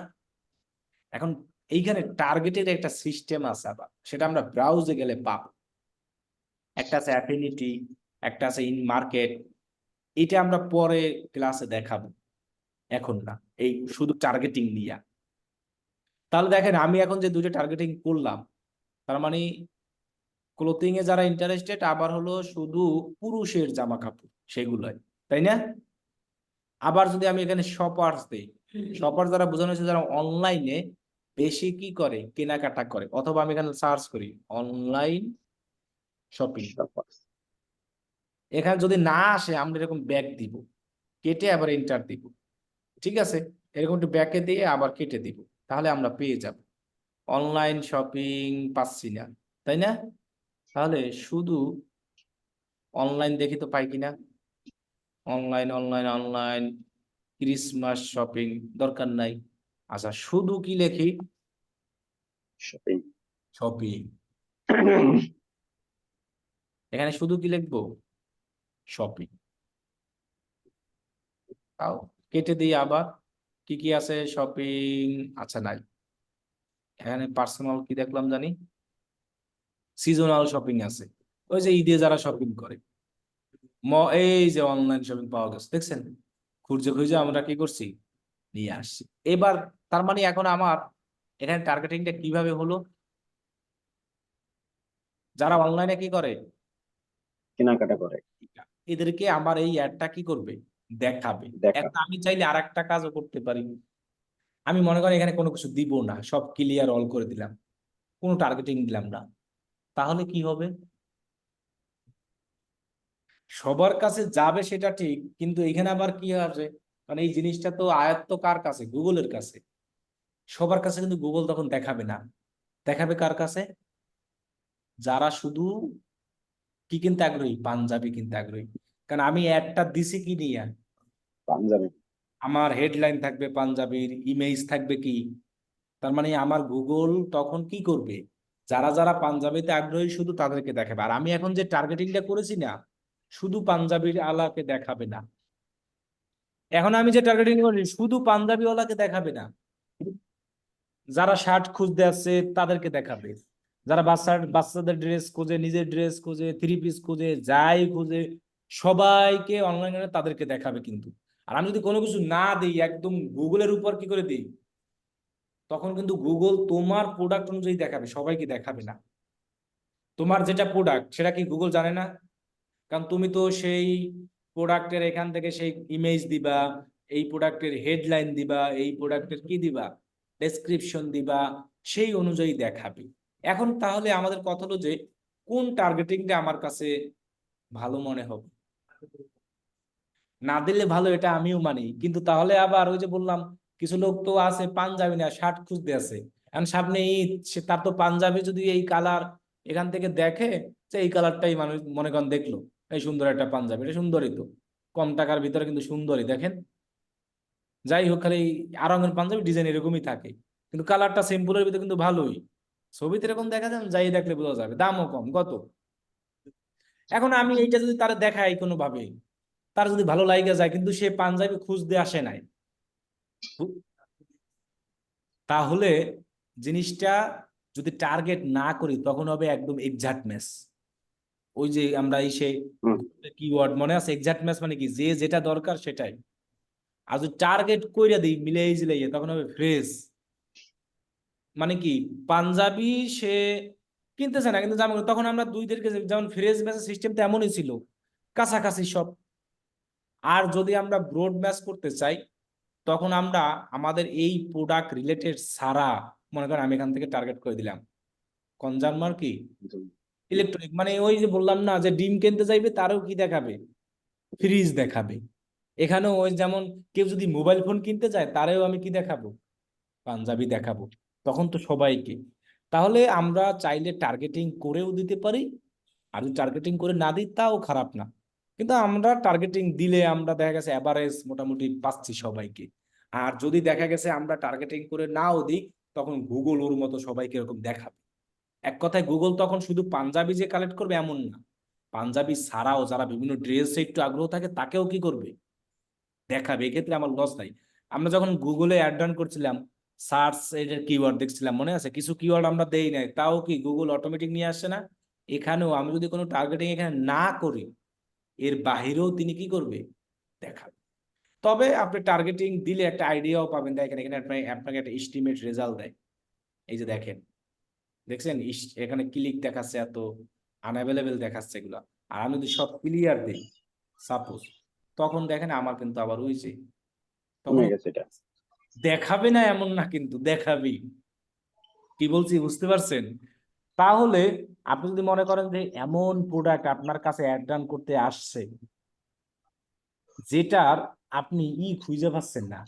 এখন এইখানে টার্গেটের একটা সিস্টেম আছে, আবার সেটা আমরা ব্রাউজে গেলে পাবো। একটা আছে অ্যাফিনিটি, একটা আছে ইন মার্কেট। এটা আমরা পরে ক্লাসে দেখাবো, এখন না, এই শুধু টার্গেটিং নিয়ে। তাহলে দেখেন আমি এখন যে দুটো টার্গেটিং করলাম, তার মানে ক্লোথিং এ যারা ইন্টারেস্টেড, আবার হলো শুধু পুরুষের জামা কাপড় সেগুলোই, তাই না? আবার যদি আমি এখানে শপার্স দিই, শপার যারা বোঝানো হচ্ছে যারা অনলাইনে বেশি কি করে, কেনাকাটা করে, অথবা আমি এখানে সার্চ করি অনলাইন শপিং। সব। এখানে যদি না আসে আমরা এরকম ব্যাক দিব, কেটে আবার এন্টার দিব। ঠিক আছে, এরকম একটু ব্যাকে দিয়ে আবার কেটে দিব, তাহলে আমরা পেয়ে যাব অনলাইন শপিং। পাচ্ছি না, তাই না? তাহলে শুধু অনলাইন দেখি তো পাই কিনা। Online online online, Christmas shopping, দরকার নাই। আচ্ছা শুধু কি লেখি? শপিং। শপিং। এখানে শুধু কি লিখবো? শপিং। তাও কেটে দিই আবার, কি কি আছে শপিং? আচ্ছা নাই, এখানে পার্সোনাল কি দেখলাম জানি, সিজনাল শপিং আছে, ওই যে ঈদে যারা শপিং করে। এই যে অনলাইন শপিং পাওয়া গেছে, দেখছেন? খুঁজে খুঁজে আমরা কি করছি, নিয়ে আসছি। এবার তার মানে এখন আমার এখানে টার্গেটিংটা কিভাবে হলো? যারা অনলাইনে কি করে, কেনাকাটা করে। এদেরকে আমার এই অ্যাডটা কি করবে, দেখাবে। দেখা। এখন আমি চাইলে আর একটা কাজও করতে পারি। আমি মনে করি এখানে কোনো কিছু দিব না, সব ক্লিয়ার অল করে দিলাম, কোনো টার্গেটিং দিলাম না। তাহলে কি হবে? সবার কাছে যাবে সেটা ঠিক, কিন্তু এখানে আবার কি আছে, মানে এই জিনিসটা তো আয়ত্ত কার কাছে, গুগলের কাছে। সবার কাছে কিন্তু গুগল তখন দেখাবে না, দেখাবে কার কাছে? যারা শুধু কি কিনতে আগ্রহী, পাঞ্জাবি কিনতে আগ্রহী। কারণ আমি একটা দিছি কি নিয়ে, পাঞ্জাবি। আমার হেডলাইন থাকবে পাঞ্জাবির, ইমেজ থাকবে কি, তার মানে আমার গুগল তখন কি করবে, যারা যারা পাঞ্জাবিতে আগ্রহী শুধু তাদেরকে দেখাবে। আর আমি এখন যে টার্গেটিংটা করেছি না, শুধু পাঞ্জাবির আলাকে দেখাবে না। এখন আমি যে টার্গেটিং করি শুধু পাঞ্জাবি ওয়ালাকে দেখাবে না, যারা শার্ট খুঁজতে আসছে তাদেরকে দেখাবে, যারা বাচ্চাদের ড্রেস খোঁজে, নিজের ড্রেস খোঁজে, থ্রি পিস খোঁজে, যাই খোঁজে, সবাইকে অনলাইনে তাদেরকে দেখাবে কিন্তু। আর আমি যদি কোনো কিছু না দিই, একদম গুগলের উপর কি করে দিই, তখন কিন্তু গুগল তোমার প্রোডাক্ট অনুযায়ী দেখাবে, সবাইকে দেখাবে না। তোমার যেটা প্রোডাক্ট সেটা কি গুগল জানে না? কারণ তুমি তো সেই প্রোডাক্টের এখান থেকে সেই ইমেজ দিবা, এই প্রোডাক্টের হেডলাইন দিবা, এই প্রোডাক্টের কি দিবা, ডেসক্রিপশন দিবা, সেই অনুযায়ী দেখাবে। এখন তাহলে আমাদের কথা হলো যে কোন টার্গেটিংটা আমার কাছে ভালো মনে হবে। না দিলে ভালো, এটা আমিও মানি, কিন্তু তাহলে আবার ওই যে বললাম কিছু লোক তো আছে পাঞ্জাবি না শার্ট খুঁজতে আছে, এখন সামনে ঈদ, সে তার তো পাঞ্জাবি যদি এই কালার এখান থেকে দেখে, যে এই কালারটাই মানুষ মনে করেন দেখলো, এই সুন্দর একটা পাঞ্জাবি, এটা সুন্দরই তো, কম টাকার ভিতরে কিন্তু সুন্দরই দেখেন, যাই হোক খালি আরঙের পাঞ্জাবি ডিজাইন এরকমই থাকে, কিন্তু কালারটা সিম্পলের ভিতরে কিন্তু ভালোই, ছবিতে এরকম দেখা যায়, যাই দেখলে বোঝা যাবে, দামও কম কত। এখন আমি এইটা যদি তার দেখাই কোনোভাবে, তার যদি ভালো লাগে যায়, কিন্তু সে পাঞ্জাবি খুঁজতে আসে নাই, তাহলে জিনিসটা যদি টার্গেট না করি তখন হবে একদম এক্সাক্ট ম্যাচ। ওই যে আমরা এই সে হুম, কিওয়ার্ড মনে আছে, এক্সাক্ট ম্যাচ মানে কি, যে যেটা দরকার সেটাই। আর যদি টার্গেট কইরা দিই মিলাই জিলাইয়ে, তখন হবে ফ্রেশ। মানে কি, পাঞ্জাবি সে কিনতেছে না কিন্তু জামা, তখন আমরা দুই দিকে যেমন ফ্রেশ ম্যাচের সিস্টেম তো এমনই ছিল, কাছাকাছি সব। আর যদি আমরা ব্রড ম্যাচ করতে চাই, তখন আমরা আমাদের এই প্রোডাক্ট রিলেটেড সারা, মনে করেন আমি এখান থেকে টার্গেট করে দিলাম কনজামার কি ইলেকট্রনিক, মানে ওই যে বললাম না যে ডিম কিনতে যাইবে তারও কি দেখাবে, ফ্রিজ দেখাবে। এখানেও ওই যেমন কেউ যদি মোবাইল ফোন কিনতে যায় তারেও আমি কি দেখাবো, পাঞ্জাবি দেখাবো, তখন তো সবাইকে। তাহলে আমরা চাইলে টার্গেটিং করেও দিতে পারি, আর যদি টার্গেটিং করে না দিই তাও খারাপ না, কিন্তু আমরা টার্গেটিং দিলে আমরা দেখা গেছে অ্যাভারেজ মোটামুটি পাচ্ছি সবাইকে। আর যদি দেখা গেছে আমরা টার্গেটিং করে নাও দিই, তখন গুগল ওর মতো সবাইকে এরকম দেখাবে। এক কথায় গুগল তখন শুধু পাঞ্জাবি যে কালেক্ট করবে এমন না, পাঞ্জাবি ছাড়াও যারা বিভিন্ন ড্রেসে একটু আগ্রহ থাকে তাকেও কি করবে, দেখাবে। এক্ষেত্রে আমার লস নাই। আমরা যখন গুগলে অ্যাড রান করছিলাম, সার্চ এর কিওয়ার্ড দেখছিলাম মনে আছে, কিছু কিওয়ার্ড আমরা দেই নাই, তাও কি গুগল অটোমেটিক নিয়ে আসছে না? এখানেও আমি যদি কোনো টার্গেটিং এখানে না করি, এর বাহিরেও তিনি কি করবে, দেখাবে। তবে আপনি টার্গেটিং দিলে একটা আইডিয়াও পাবেন, দেখেন এখানে আপনাকে একটা এস্টিমেট রেজাল্ট দেয়। এই যে দেখেন, দেখছেন এখানে ক্লিক দেখাচ্ছে এত, আনঅ্যাভেলেবেল দেখাচ্ছে এগুলা। আর আমি যদি সব ক্লিয়ার দিই সাপোজ, তখন দেখেন আমার কিন্তু আবার ওই যে তখন কমে গেছে এটা। দেখাবে না এমন না, কিন্তু দেখাবেই। কি বলছি বুঝতে পারছেন? তাহলে আপনি যদি মনে করেন যে এমন প্রোডাক্ট আপনার কাছে অ্যাড রান করতে আসছে, যেটার আপনি খুঁজে পাচ্ছেন না,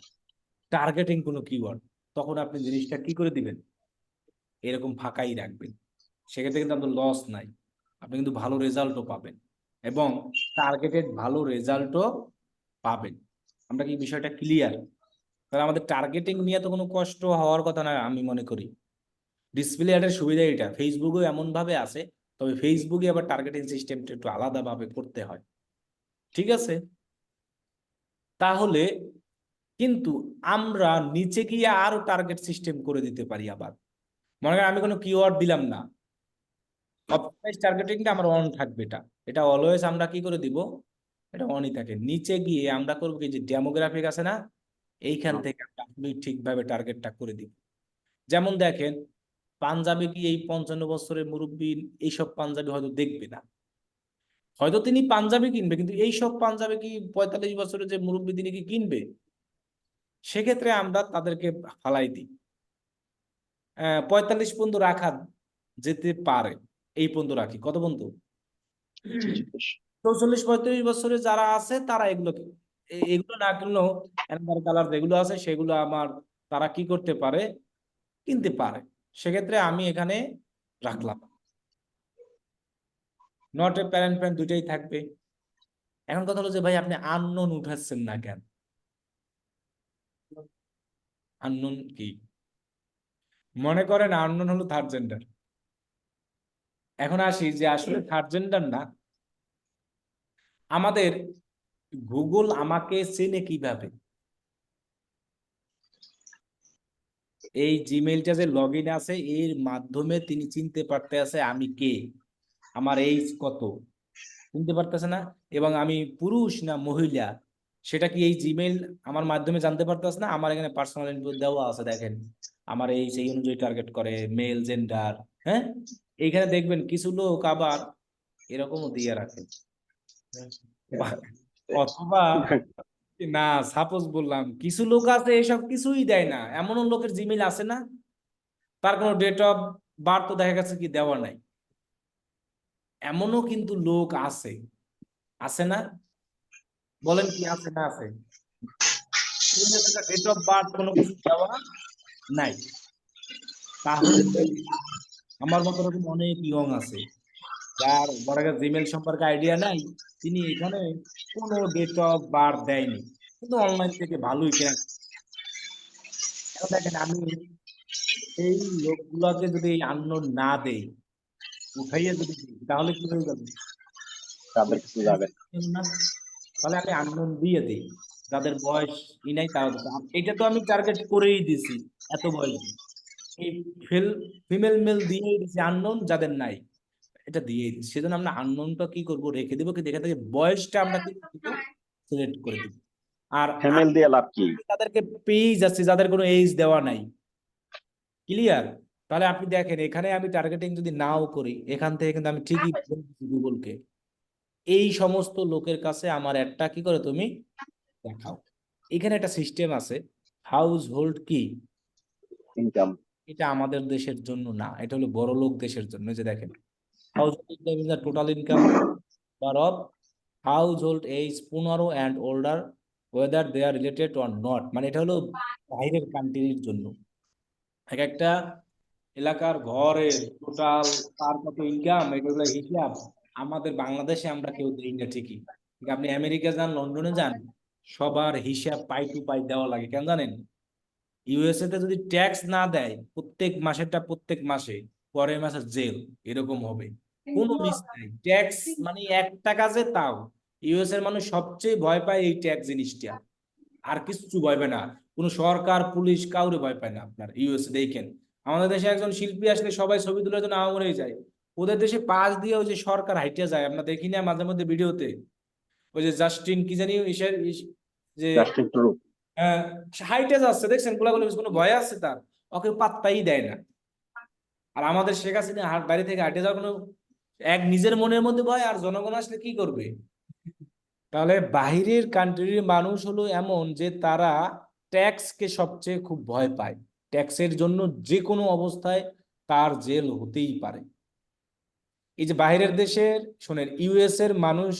টার্গেটিং কোনো কিওয়ার্ড, তখন আপনি জিনিসটা কি করে দিবেন, এরকম ফাঁকাই রাখবেন। সেক্ষেত্রে কিন্তু আপনার লস নাই, আপনি কিন্তু ভালো রেজাল্টও পাবেন, এবং টার্গেটেড ভালো রেজাল্টও পাবেন। আমরা কি বিষয়টা ক্লিয়ার? তাহলে আমাদের টার্গেটিং নিয়ে তো কোনো কষ্ট হওয়ার কথা না আমি মনে করি। ডিসপ্লে অ্যাডের সুবিধা এটা, ফেসবুকেও এমন ভাবে আছে, তবে ফেসবুকে আবার টার্গেটিং সিস্টেমটা একটু আলাদাভাবে করতে হয়। ঠিক আছে? তাহলে কিন্তু আমরা নিচে গিয়ে আরো টার্গেট সিস্টেম করে দিতে পারি আবার। মনে করেন আমি কোনো কিওয়ার্ড দিলাম না, অপটিমাইজ টার্গেটিংটা আমার অন থাকবে, এটা এটা অলওয়েজ আমরা কি করে দিব, এটা অনই থাকে। নিচে গিয়ে আমরা করবো কি, যে ডেমোগ্রাফিক আছে না, এইখান হুম, থেকে আপনি ঠিকভাবে টার্গেটটা করে দিব। যেমন দেখেন, পাঞ্জাবি কি এই 55 বছরের মুরব্বী এইসব পাঞ্জাবি হয়তো দেখবে না, হয়তো তিনি পাঞ্জাবি কিনবে, কিন্তু এইসব পাঞ্জাবি কি 45 বছরের যে মুরব্বী তিনি কি কিনবে? সেক্ষেত্রে আমরা তাদেরকে ফালাই দিই, 45 পর্যন্ত রাখা যেতে পারে, এই পর্যন্ত রাখি, কত পর্যন্ত, 44 45 বছরে যারা আছে তারা এগুলো এগুলো না কিনলেও এনার কালার যেগুলো আছে সেগুলো আমার, তারা কি করতে পারে, কিনতে পারে। সেক্ষেত্রে আমি এখানে রাখলাম, নট এ প্যারেন্ট প্যারেন্ট দুইটাই থাকবে। এখন কথা হলো যে ভাই আপনি আননোন উঠাচ্ছেন না কেন? আননোন কি, মনে করেন আননোন হলো থার্ড জেন্ডার। এখন আসি যে আসলে থার্ড জেন্ডার না, আমাদের গুগল আমাকে চেনে কিভাবে? এই জিমেইলটা যে লগ ইন আছে এর মাধ্যমে তিনি চিনতে পারতে আছে আমি কে, আমার এইজ কত, চিনতে পারতেছে না, এবং আমি পুরুষ না মহিলা সেটা কি এই জিমেইল আমার মাধ্যমে জানতে পারতেছে না? আমার এখানে পার্সোনাল ইনফো দেওয়া আছে, দেখেন আমার এই সেই অনুযায়ী টার্গেট করে মেল জেন্ডার। হ্যাঁ, এইখানে দেখবেন কিছু লোক আবার এরকমও দিয়ে রাখে, অথবা না, সাপোজ বললাম কিছু লোক আছে এসব কিছুই দেয় না, এমনও লোকের জিমেইল আছে না, তার কোনো ডেট অফ বার্থ তো দেখা গেছে কি দেওয়া নাই, এমনও কিন্তু লোক আছে, আছে না? বলেন কি আছে না আছে? ডেট অফ বার্থ কোনো কিছু দেওয়া নাই। তাহলে আমার মতো এরকম অনেক ইয়ং আছে যার বড় জিমেল সম্পর্কে আইডিয়া নাই, তিনি এখানে কোনো ডেট অফ বার্থ দেয়নি, কিন্তু অনলাইন থেকে ভালোই কেনা। এখন দেখেন আমি এই লোকগুলোকে যদি আননোন না দেই, উঠাইয়া যদি দিই, তাহলে কি হয়ে যাবে? তাদের কাছে যাবে। না, তাহলে আমি আননোন দিয়ে দিই, যাদের বয়স ই নাই তাও দিতে। এটা তো আমি টার্গেট করেই দিছি, এত বয়স এই ফিমেল মেল দিয়েই দিছি, আননোন যাদের নাই এটা দিয়েই দিছি। সেজন্য আমরা আননোনটা কি করব, রেখে দেবো, কিন্তু এখান থেকে বয়সটা আমরা কি দিব, সিলেক্ট করে দিব। আর ফিমেল দিয়ে লাভ কি? তাদেরকে পেয়ে যাচ্ছে যাদের কোনো এজ দেওয়া নাই। ক্লিয়ার? তাহলে আপনি দেখেন এখানে আমি টার্গেটিং যদি নাও করি, এখান থেকে কিন্তু আমি ঠিকই গুগলকে এই সমস্ত লোকের কাছে আমার একটা কি করে তুমি দেখাও। এখানে একটা সিস্টেম আছে, হাউস হোল্ড কি, ইনকাম। এটা আমাদের দেশের জন্য না, এটা হলো বড় লোক দেশের জন্য। এই যে দেখেন, household income is the total income of household age 15 and older whether they are related or not. মানে এটা হলো বাইরের কান্ট্রির জন্য। এক একটা এলাকার ঘরের টোটাল তার কত ইনকাম, এগুলো হিসাব আমাদের বাংলাদেশে আমরা কেউ দিই না ঠিকই। ঠিক, আপনি আমেরিকা যান, লন্ডনে যান, সবার হিসাব পাই টু পাই দেওয়া লাগে। কেন জানেন? ইউএসএ তে যদি ট্যাক্স না দেয় প্রত্যেক মাসেরটা প্রত্যেক মাসে, পরের মাসে জেল, এরকম হবে। কোনো মিস নাই, ট্যাক্স মানে একটা কাজে তাও। ইউএস এর মানুষ সবচেয়ে ভয় পায় এই ট্যাক্স জিনিসটা, আর কিছু ভয় পায় না। কোনো সরকার পুলিশ কাউরে ভয় পায় না। আপনার ইউএসএ দেখেন, আমাদের দেশে একজন শিল্পী আসলে সবাই ছবি তোলার জন্য আঙুরেই যায়। ওদের দেশে পাশ দিয়ে ওই যে সরকার হাইটে যায়, আমরা দেখি না মাঝে মধ্যে ভিডিওতে, ওই যে জাস্টিন কি জানি যে জাস্টিন ট্রুডো। হাইটে যাচ্ছে, দেখছেন গোলাগুলি, কোনো ভয় আছে তার? ওকে পাত্তাই দেয় না। আর আমাদের শেখ হাসিনা বাইরে থেকে হাইটে যাওয়ার কোনো, এক নিজের মনের মধ্যে ভয়, আর জনগণ আসলে কি করবে? তাহলে বাহিরের কান্ট্রির মানুষ হলো এমন যে তারা ট্যাক্সকে সবচেয়ে খুব ভয় পায়। ট্যাক্সের জন্য যে কোনো অবস্থায় তার জেল হতেই পারে। এই যে বাইরের দেশের, শোনেন, ইউএস এর মানুষ,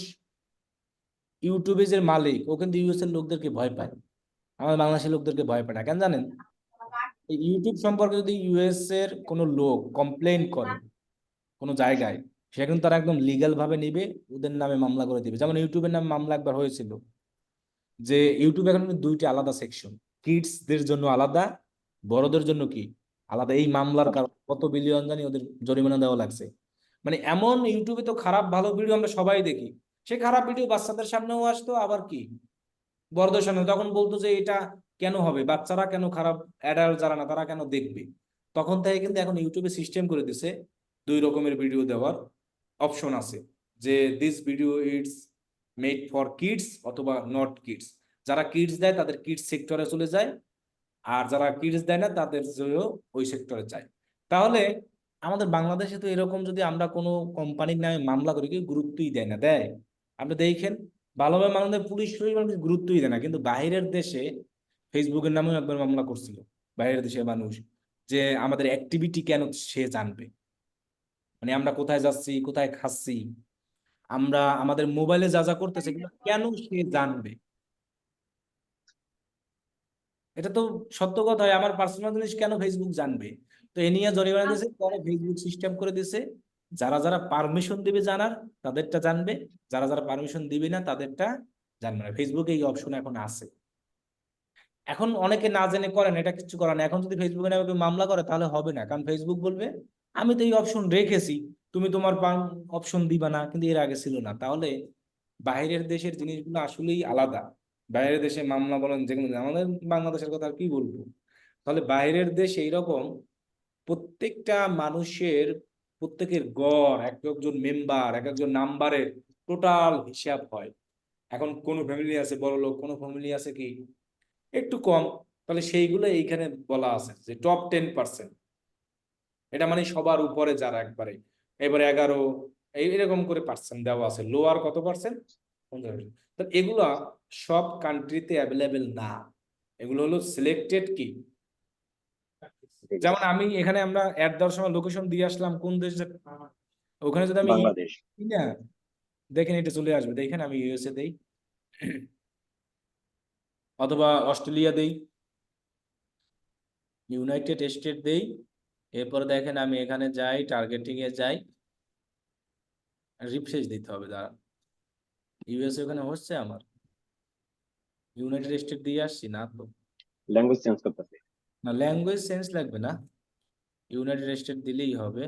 ইউটিউবে যে মালিক, ও কিন্তু ইউএস এর লোকদেরকে ভয় পায়, আমাদের বাংলাদেশের লোকদেরকে ভয় পায় না। কেন জানেন? এই ইউটিউব সম্পর্কে যদি ইউএস এর কোনো লোক কমপ্লেন করে কোনো জায়গায়, সে কিন্তু তারা একদম লিগ্যাল ভাবে নিবে, ওদের নামে মামলা করে দিবে। যেমন ইউটিউবের নামে মামলা একবার হয়েছিল, যে ইউটিউবে এখন কিন্তু দুইটা আলাদা সেকশন, কিডসদের জন্য আলাদা, বড়দের জন্য কি আলাদা। এই মামলার কারণে কত বিলিয়ন জানি ওদের জরিমানা দেওয়া লাগছে। মানে এমন, ইউটিউবে তো খারাপ ভালো ভিডিও আমরা সবাই দেখি, সে খারাপ ভিডিও বাচ্চাদের সামনেও আসতো, আবার কি বড়দের সামনে, তখন বলতো যে এটা কেন হবে, বাচ্চারা কেন খারাপ, অ্যাডাল্ট যারা না তারা কেন দেখবে। তখন থেকে কিন্তু এখন ইউটিউবে সিস্টেম করে দিছে, দুই রকমের ভিডিও দেওয়ার অপশন আছে, যে this video it's made for kids অথবা নট কিডস। যারা কিডস দেয় তাদের কিডস সেক্টরে চলে যায়, আর যারা কিডস দেয় না তাদের জন্য ওই সেক্টরে যায়। তাহলে আমাদের বাংলাদেশে তো এরকম, যদি আমরা কোনো কোম্পানির নামে মামলা করি, কেউ গুরুত্বই দেয় না, দেয়? আপনি দেখেন ভালোভাবে আমাদের পুলিশ মানুষ গুরুত্বই দেয় না, কিন্তু বাইরের দেশে ফেসবুকের নামেও একবার মামলা করছিল বাইরের দেশের মানুষ, যে আমাদের অ্যাক্টিভিটি কেন সে জানবে, মানে আমরা কোথায় যাচ্ছি, কোথায় খাচ্ছি, আমরা আমাদের মোবাইলে যা যা করতেছে, এগুলো কেন সে জানবে? এটা তো সত্য কথা, আমার পার্সোনাল জিনিস কেন ফেসবুক জানবে? তো এ নিয়ে জরিমানা দিয়েছে, পরে ফেসবুক সিস্টেম করে দিয়েছে, যারা যারা পারমিশন দিবে জানার তাদেরটা জানবে, যারা যারা পারমিশন দিবে না তাদেরটা জানবে না। ফেসবুকে এই অপশন এখন আছে। এখন অনেকে না জেনে করেন, এটা কিছু করার না। এখন যদি ফেসবুকে নামে কেউ মামলা করে তাহলে হবে না, কারণ ফেসবুক বলবে আমি তো এই অপশন রেখেছি, তুমি তোমার অপশন দিবা না, কিন্তু এর আগে ছিল না। তাহলে বাইরের দেশের জিনিসগুলো আসলেই আলাদা। বাইরের দেশে মামলা বলেন যেগুলো, আমাদের বাংলাদেশের কথা আর কি বলবো। তাহলে বাইরের দেশে এইরকম প্রত্যেকটা মানুষের, প্রত্যেকের গড়, এক একজন মেম্বার, এক একজন নাম্বারের টোটাল হিসাব হয়। এখন কোন ফ্যামিলি আছে বড় লোক, কোন ফ্যামিলি আছে কি একটু কম, তাহলে সেইগুলো এইখানে বলা আছে যে টপ 10%। এটা মানে সবার উপরে যারা একবারে, এবারে 11 এইরকম করে পার্সেন্ট দেওয়া আছে, লোয়ার কত পার্সেন্ট, 15%। তো এগুলা সব কান্ট্রিতে অ্যাভেলেবেল না, এগুলো হলো সিলেক্টেড কি। যেমন আমি এখানে, আমরা অ্যাড দেওয়ার সময় লোকেশন দিয়ে আসলাম কোন দেশে, ওখানে যদি আমি বাংলাদেশ। না দেখেন এটা চলে আসবে, দেখেন আমি ইউএসএ দেই, অথবা অস্ট্রেলিয়া দেই, ইউনাইটেড স্টেট দেই। এরপরে দেখেন আমি এখানে যাই, টার্গেটিং এ যাই, রিফ্রেশ দিতে হবে। দাঁড়া, ইউএসএ ওখানে হচ্ছে আমার, ইউনাইটেড স্টেট দিয়ে আসছি না তো। ল্যাঙ্গুয়েজ চেঞ্জ করতেছে। না, ল্যাঙ্গুয়েজ সেন্স লাগবে না, ইউনাইটেড স্টেট দিলেই হবে।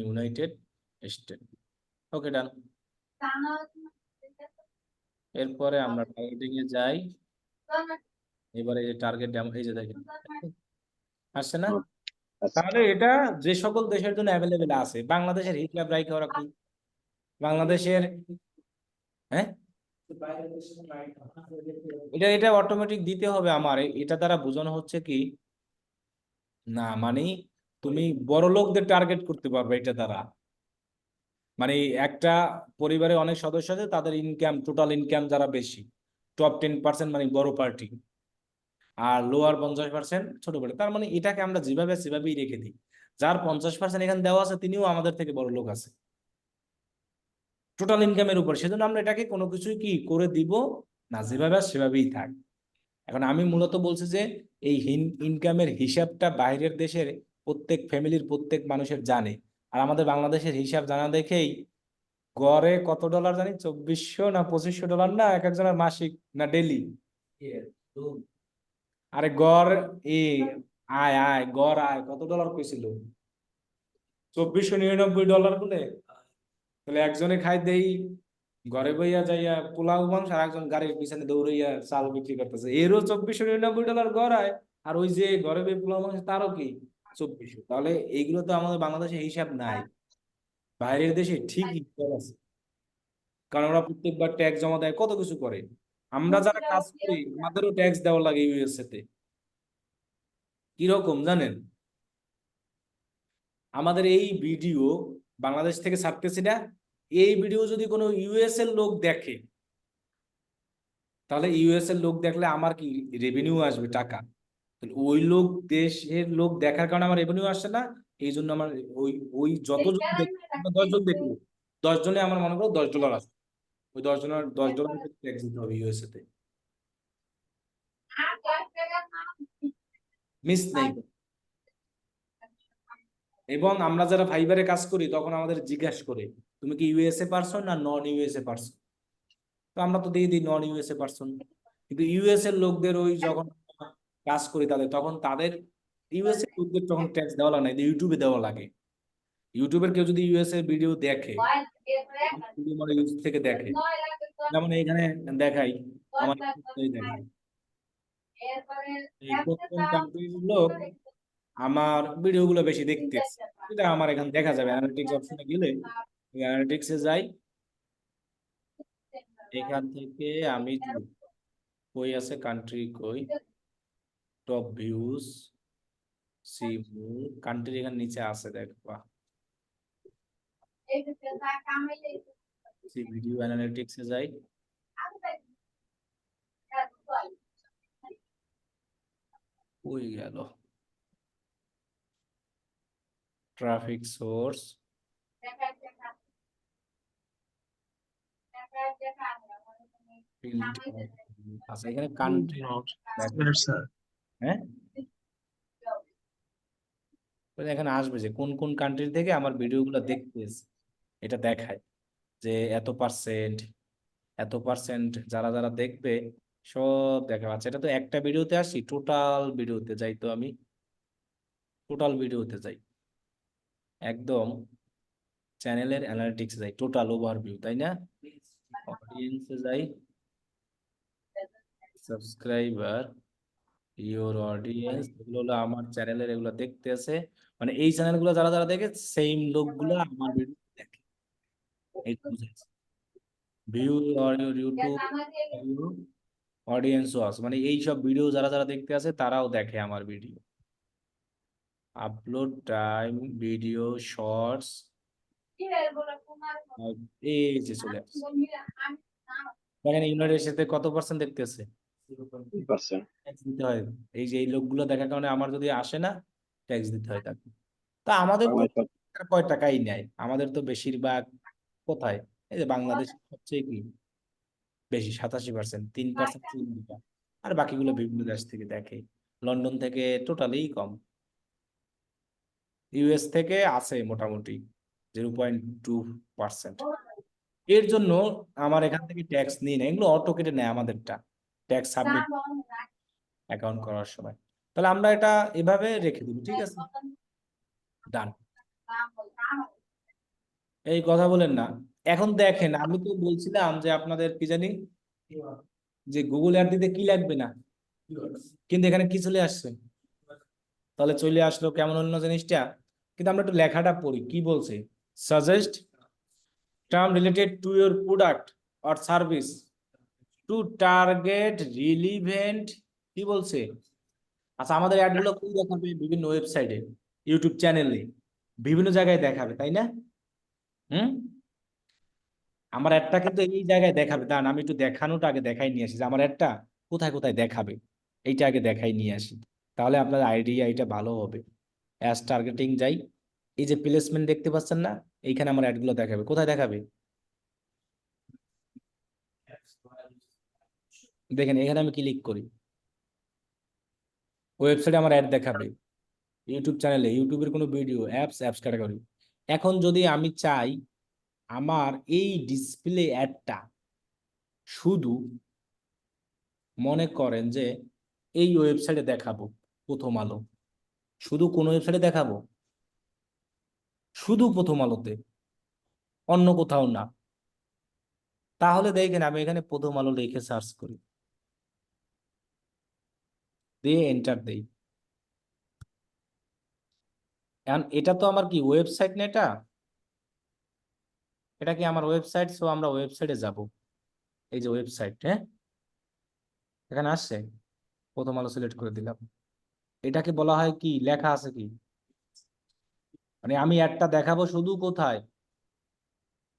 ইউনাইটেড স্টেট, ওকে ডান। এরপরে আমরা টার্গেটিং এ যাই। এবারে এই যে টার্গেট, এই যে দেখেন আসছে না। আচ্ছা, তাহলে এটা যে সকল দেশের জন্য অ্যাভেলেবেল আছে, বাংলাদেশের হিসাব রাখে ওরা কি, বাংলাদেশের, হ্যাঁ, এটা এটা অটোমেটিক দিতে হবে আমার। এটা দ্বারা বোঝানো হচ্ছে কি, না মানে তুমি বড় লোকদের টার্গেট করতে পারবে এটা দ্বারা। মানে একটা পরিবারে অনেক সদস্য আছে, তাদের ইনকাম, টোটাল ইনকাম যারা বেশি, টপ 10% মানে বড় পার্টি, আর লোয়ার 50% ছোট পার্টি। তার মানে এটাকে আমরা যেভাবে সেভাবেই রেখে দিই। যার 50% এখানে দেওয়া আছে তিনিও আমাদের থেকে বড় লোক আছে টোটাল ইনকামের উপর। সেজন্য আমরা এটাকে কোনো কিছুই কি করে দিব না, যেভাবে আছে সেভাবেই থাক। এখন আমি মূলত বলছি যে এই ইনকামের হিসাবটা বাইরের দেশের প্রত্যেক ফ্যামিলির প্রত্যেক মানুষের জানে, আর আমাদের বাংলাদেশের হিসাব জানা দেখেই গড়ে কত ডলার জানি, 2400 না 2500 ডলার না এক একজনের মাসিক না ডেলি। আরে গড় এ আয় আয় গড় আয় কত ডলার কইছিল, 2499 ডলার বলে। তাহলে একজনে খাই দেই ঘরে বইয়া যাইয়া পোলাও মাংস, আর একজন গাড়ির পিছনে দৌড়াইয়া চাল বিক্রি করতেছে, এরও 2499 ডলার গড়ায়। আর ওই যে ঘরে বই পোলাও মাংস তারও কি 2400। তাহলে এইগুলো তো আমাদের বাংলাদেশে হিসাব নাই, বাইরের দেশে ঠিক হিসাব আছে। কারণ ওরা প্রত্যেকবার ট্যাক্স জমা দেয়, কত কিছু করে। আমরা যারা কাজ করি আমাদেরও ট্যাক্স দেওয়া লাগে ইউএসএ তে। কিরকম জানেন, আমাদের এই ভিডিও বাংলাদেশ থেকে ছাড়তেছি না, এই ভিডিও যদি কোনো ইউএস এর লোক দেখে, তাহলে ইউএস এর লোক দেখলে আমার কি রেভিনিউ আসবে টাকা। তাহলে ওই লোক, দেশের লোক দেখার কারণে আমার রেভিনিউ আসছে না। এই জন্য আমার ওই ওই যতজন দেখবে, আমরা 10 জন দেখবো, 10 জনে আমার মনে করো $10 আছে, ওই 10 জনের $10 ট্যাক্স দিতে হবে ইউএসএ তে। মিস নেই। এবং আমরা যারা ফাইবারে কাজ করি তখন আমাদের জিজ্ঞাসা করে তুমি কি ইউএসএ পারসন না নন ইউএসএ পারসন, তো আমরা তো দিয়ে দিই নন ইউএসএ পারসন। কিন্তু ইউএস এর লোকদের ওই যখন কাজ করি তাদের, তখন তাদের ইউএস এর লোকদের তখন ট্যাক্স দেওয়া লাগে না, ইউটিউবে দেওয়া লাগে। ইউটিউবের কেউ যদি ইউএস এর ভিডিও দেখে, ভিডিও মানে ইউএস থেকে দেখে, যেমন এখানে দেখাই, আমার এই দেখাই এই কোন কোন কান্ট্রির লোক আমার ভিডিও গুলো বেশি দেখতেছে, এটা আমার এখানে দেখা যাবে। অ্যানালিটিক্স অপশনে গেলে অ্যানালিটিক্সে যাই, এখান থেকে আমি কই আছে কান্ট্রি, কই টপ ভিউজ, সি কান্ট্রি এখানে নিচে আছে দেখবা, সি ভিডিও অ্যানালিটিক্সে যাই। কই গেল ট্রাফিক সোর্স, আচ্ছা এখানে কান্ট্রি, হ্যাঁ ওই এখানে আসবে যে কোন কোন কান্ট্রি থেকে আমার ভিডিওগুলো দেখতেছে, এটা দেখায় যে এত পার্সেন্ট যারা যারা দেখবে সব দেখা যাচ্ছে। এটা তো একটা ভিডিওতে আসি, টোটাল ভিডিওতে যাই, তো আমি টোটাল ভিডিওতে যাই, একদম চ্যানেলের অ্যানালিটিক্স যাই, টোটাল ওভারভিউ, তাই না? অডিয়েন্সে যাই, সাবস্ক্রাইবার, ইওর অডিয়েন্স, এগুলো হলো আমার চ্যানেলের, এগুলো দেখতে আছে। মানে এই চ্যানেলগুলো যারা যারা দেখে সেম লোকগুলো আমার ভিডিও দেখে, এই বুঝাইছে। View or YouTube audience watch, মানে এই সব ভিডিও যারা যারা দেখতে আছে তারাও দেখে আমার video. Upload time, video shorts, এই যে চলে আসছে। দেখেন ইউনাইটেড সাথে কত পার্সেন্ট দেখতেছে, 2%। ট্যাক্স দিতে হয়। এই যে এই লোকগুলো দেখার কারণে আমার যদি আসে না, ট্যাক্স দিতে হয় তাকে। তা আমাদের তো বাংলাদেশ কয় টাকাই নেয়, আমাদের তো বেশিরভাগ কোথায়, এই যে বাংলাদেশ সবচেয়ে কি বেশি, 87%, 3% আমেরিকা, আর বাকিগুলো বিভিন্ন দেশ থেকে দেখে। লন্ডন থেকে টোটালি কম। ইউএস থেকে আছে মোটামুটি 0.2%। এর জন্য আমার এখান থেকে ট্যাক্স নিয়ে নেয়, এগুলো অটো কেটে নেয় আমাদেরটা ট্যাক্স সাবমিট অ্যাকাউন্ট করার সময়। তাহলে আমরা এটা এভাবে রেখে দিব, ঠিক আছে, ডান। এই কথা বলেন না। এখন দেখেন, আমি তো বলছিলাম যে আপনাদের কি জানি যে গুগল অ্যাড দিতে কি লাগবে না, কিন্তু এখানে কি চলে আসছে, তাহলে চলে আসলো কেমন অন্য জিনিসটা। কিন্তু আমরা একটু লেখাটা পড়ি কি বলছে। Suggest term related to your product or service to target relevant, কি বলছে। আচ্ছা, আমাদের অ্যাডগুলো কই দেখাবে? বিভিন্ন ওয়েবসাইটে, ইউটিউব চ্যানেলে, বিভিন্ন জায়গায় দেখাবে, তাই না? হুম, আমার অ্যাডটা কিন্তু এই জায়গায় দেখাবে। দাঁড়ান, আমি একটু দেখানোটা আগে দেখাই নিয়ে আসি যে আমার অ্যাডটা কোথায় কোথায় দেখাবে, এইটা আগে দেখাই নিয়ে আসি, তাহলে আপনার আইডিয়া এটা ভালো হবে। অ্যাজ টার্গেটিং যাই, এই যে প্লেসমেন্ট দেখতে পাচ্ছেন না, এইখানে আমার অ্যাডগুলো দেখাবে। কোথায় দেখাবে? দেখেন, এখানে আমি ক্লিক করি, ওয়েবসাইটে আমার অ্যাড দেখাবে। ইউটিউব চ্যানেলে, ইউটিউবের কোনো ভিডিও, অ্যাপস, অ্যাপস ক্যাটাগরি। এখন যদি আমি চাই আমার এই ডিসপ্লে অ্যাডটা শুধু মনে করেন যে এই ওয়েবসাইটে দেখাবো, প্রথম আলো, শুধু কোন ওয়েবসাইটে দেখাবো? শুধু প্রথম আলোতে, অন্য কোথাও না। তাহলে দেখেন, আমি এখানে প্রথম আলো লিখে সার্চ করি, দিয়ে এন্টার দেই। এখন এটা তো আমার কি ওয়েবসাইট না, এটা এটা কি আমার ওয়েবসাইট? সো আমরা ওয়েবসাইটে যাব। এই যে ওয়েবসাইট, হ্যাঁ, এখানে আসছে, প্রথম আলো সিলেক্ট করে দিলাম। এটাকে বলা হয় কি, লেখা আছে কি, মানে আমি একটা দেখাবো শুধু কোথায়।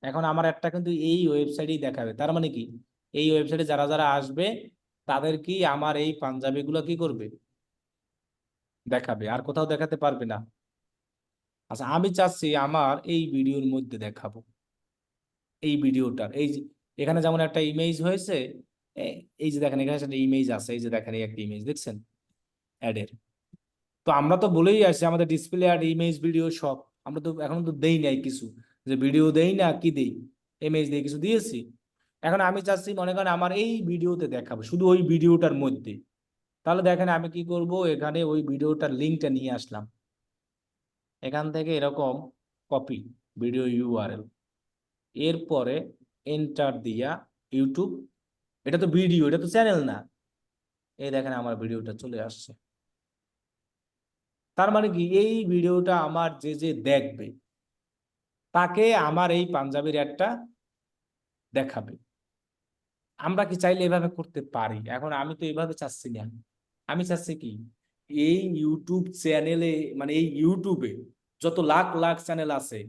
এখন আমার একটা কিন্তু এই ওয়েবসাইটেই দেখাবে, তার মানে কি এই ওয়েবসাইটে যারা যারা আসবে তাদের কি আমার এই পাঞ্জাবি গুলো কি করবে, দেখাবে, আর কোথাও দেখাতে পারবে না। আচ্ছা, আমি চাচ্ছি আমার এই ভিডিওর মধ্যে দেখাবো, এই ভিডিওটার এই যে এখানে যেমন একটা ইমেজ হয়েছে, এই যে দেখেন এখানে একটা ইমেজ আছে, এই যে দেখেন এই একটা ইমেজ দেখছেন অ্যাডের। তো আমরা তো বলেই আসছি আমাদের ডিসপ্লে আর ইমেজ ভিডিও সব, আমরা তো এখন তো দেই নাই কিছু, যে ভিডিও দেই না কি দেই, ইমেজ দিয়ে কিছু দিয়েছি। এখন আমি চাচ্ছি মনে করেন আমার এই ভিডিওতে দেখাবো, শুধু ওই ভিডিওটার মধ্যে। তাহলে দেখেন আমি কি করব, এখানে ওই ভিডিওটার লিঙ্কটা নিয়ে আসলাম, এখান থেকে এরকম কপি ভিডিও ইউআরএল, এরপরে এন্টার দিয়া ইউটিউব, এটা তো ভিডিও, এটা তো চ্যানেল না। এই দেখেন আমার ভিডিওটা চলে আসছে। তার মানে কি এই ভিডিওটা আমার যে যে দেখবে তাকে আমার এই পাঞ্জাবির একটা দেখাবে। আমরা কি চাইলে এভাবে করতে পারি? এখন আমি তো এভাবে চাচ্ছি না, আমি চাচ্ছি কি এই ইউটিউব চ্যানেলে, মানে এই ইউটিউবে যত লাখ লাখ চ্যানেল আছে,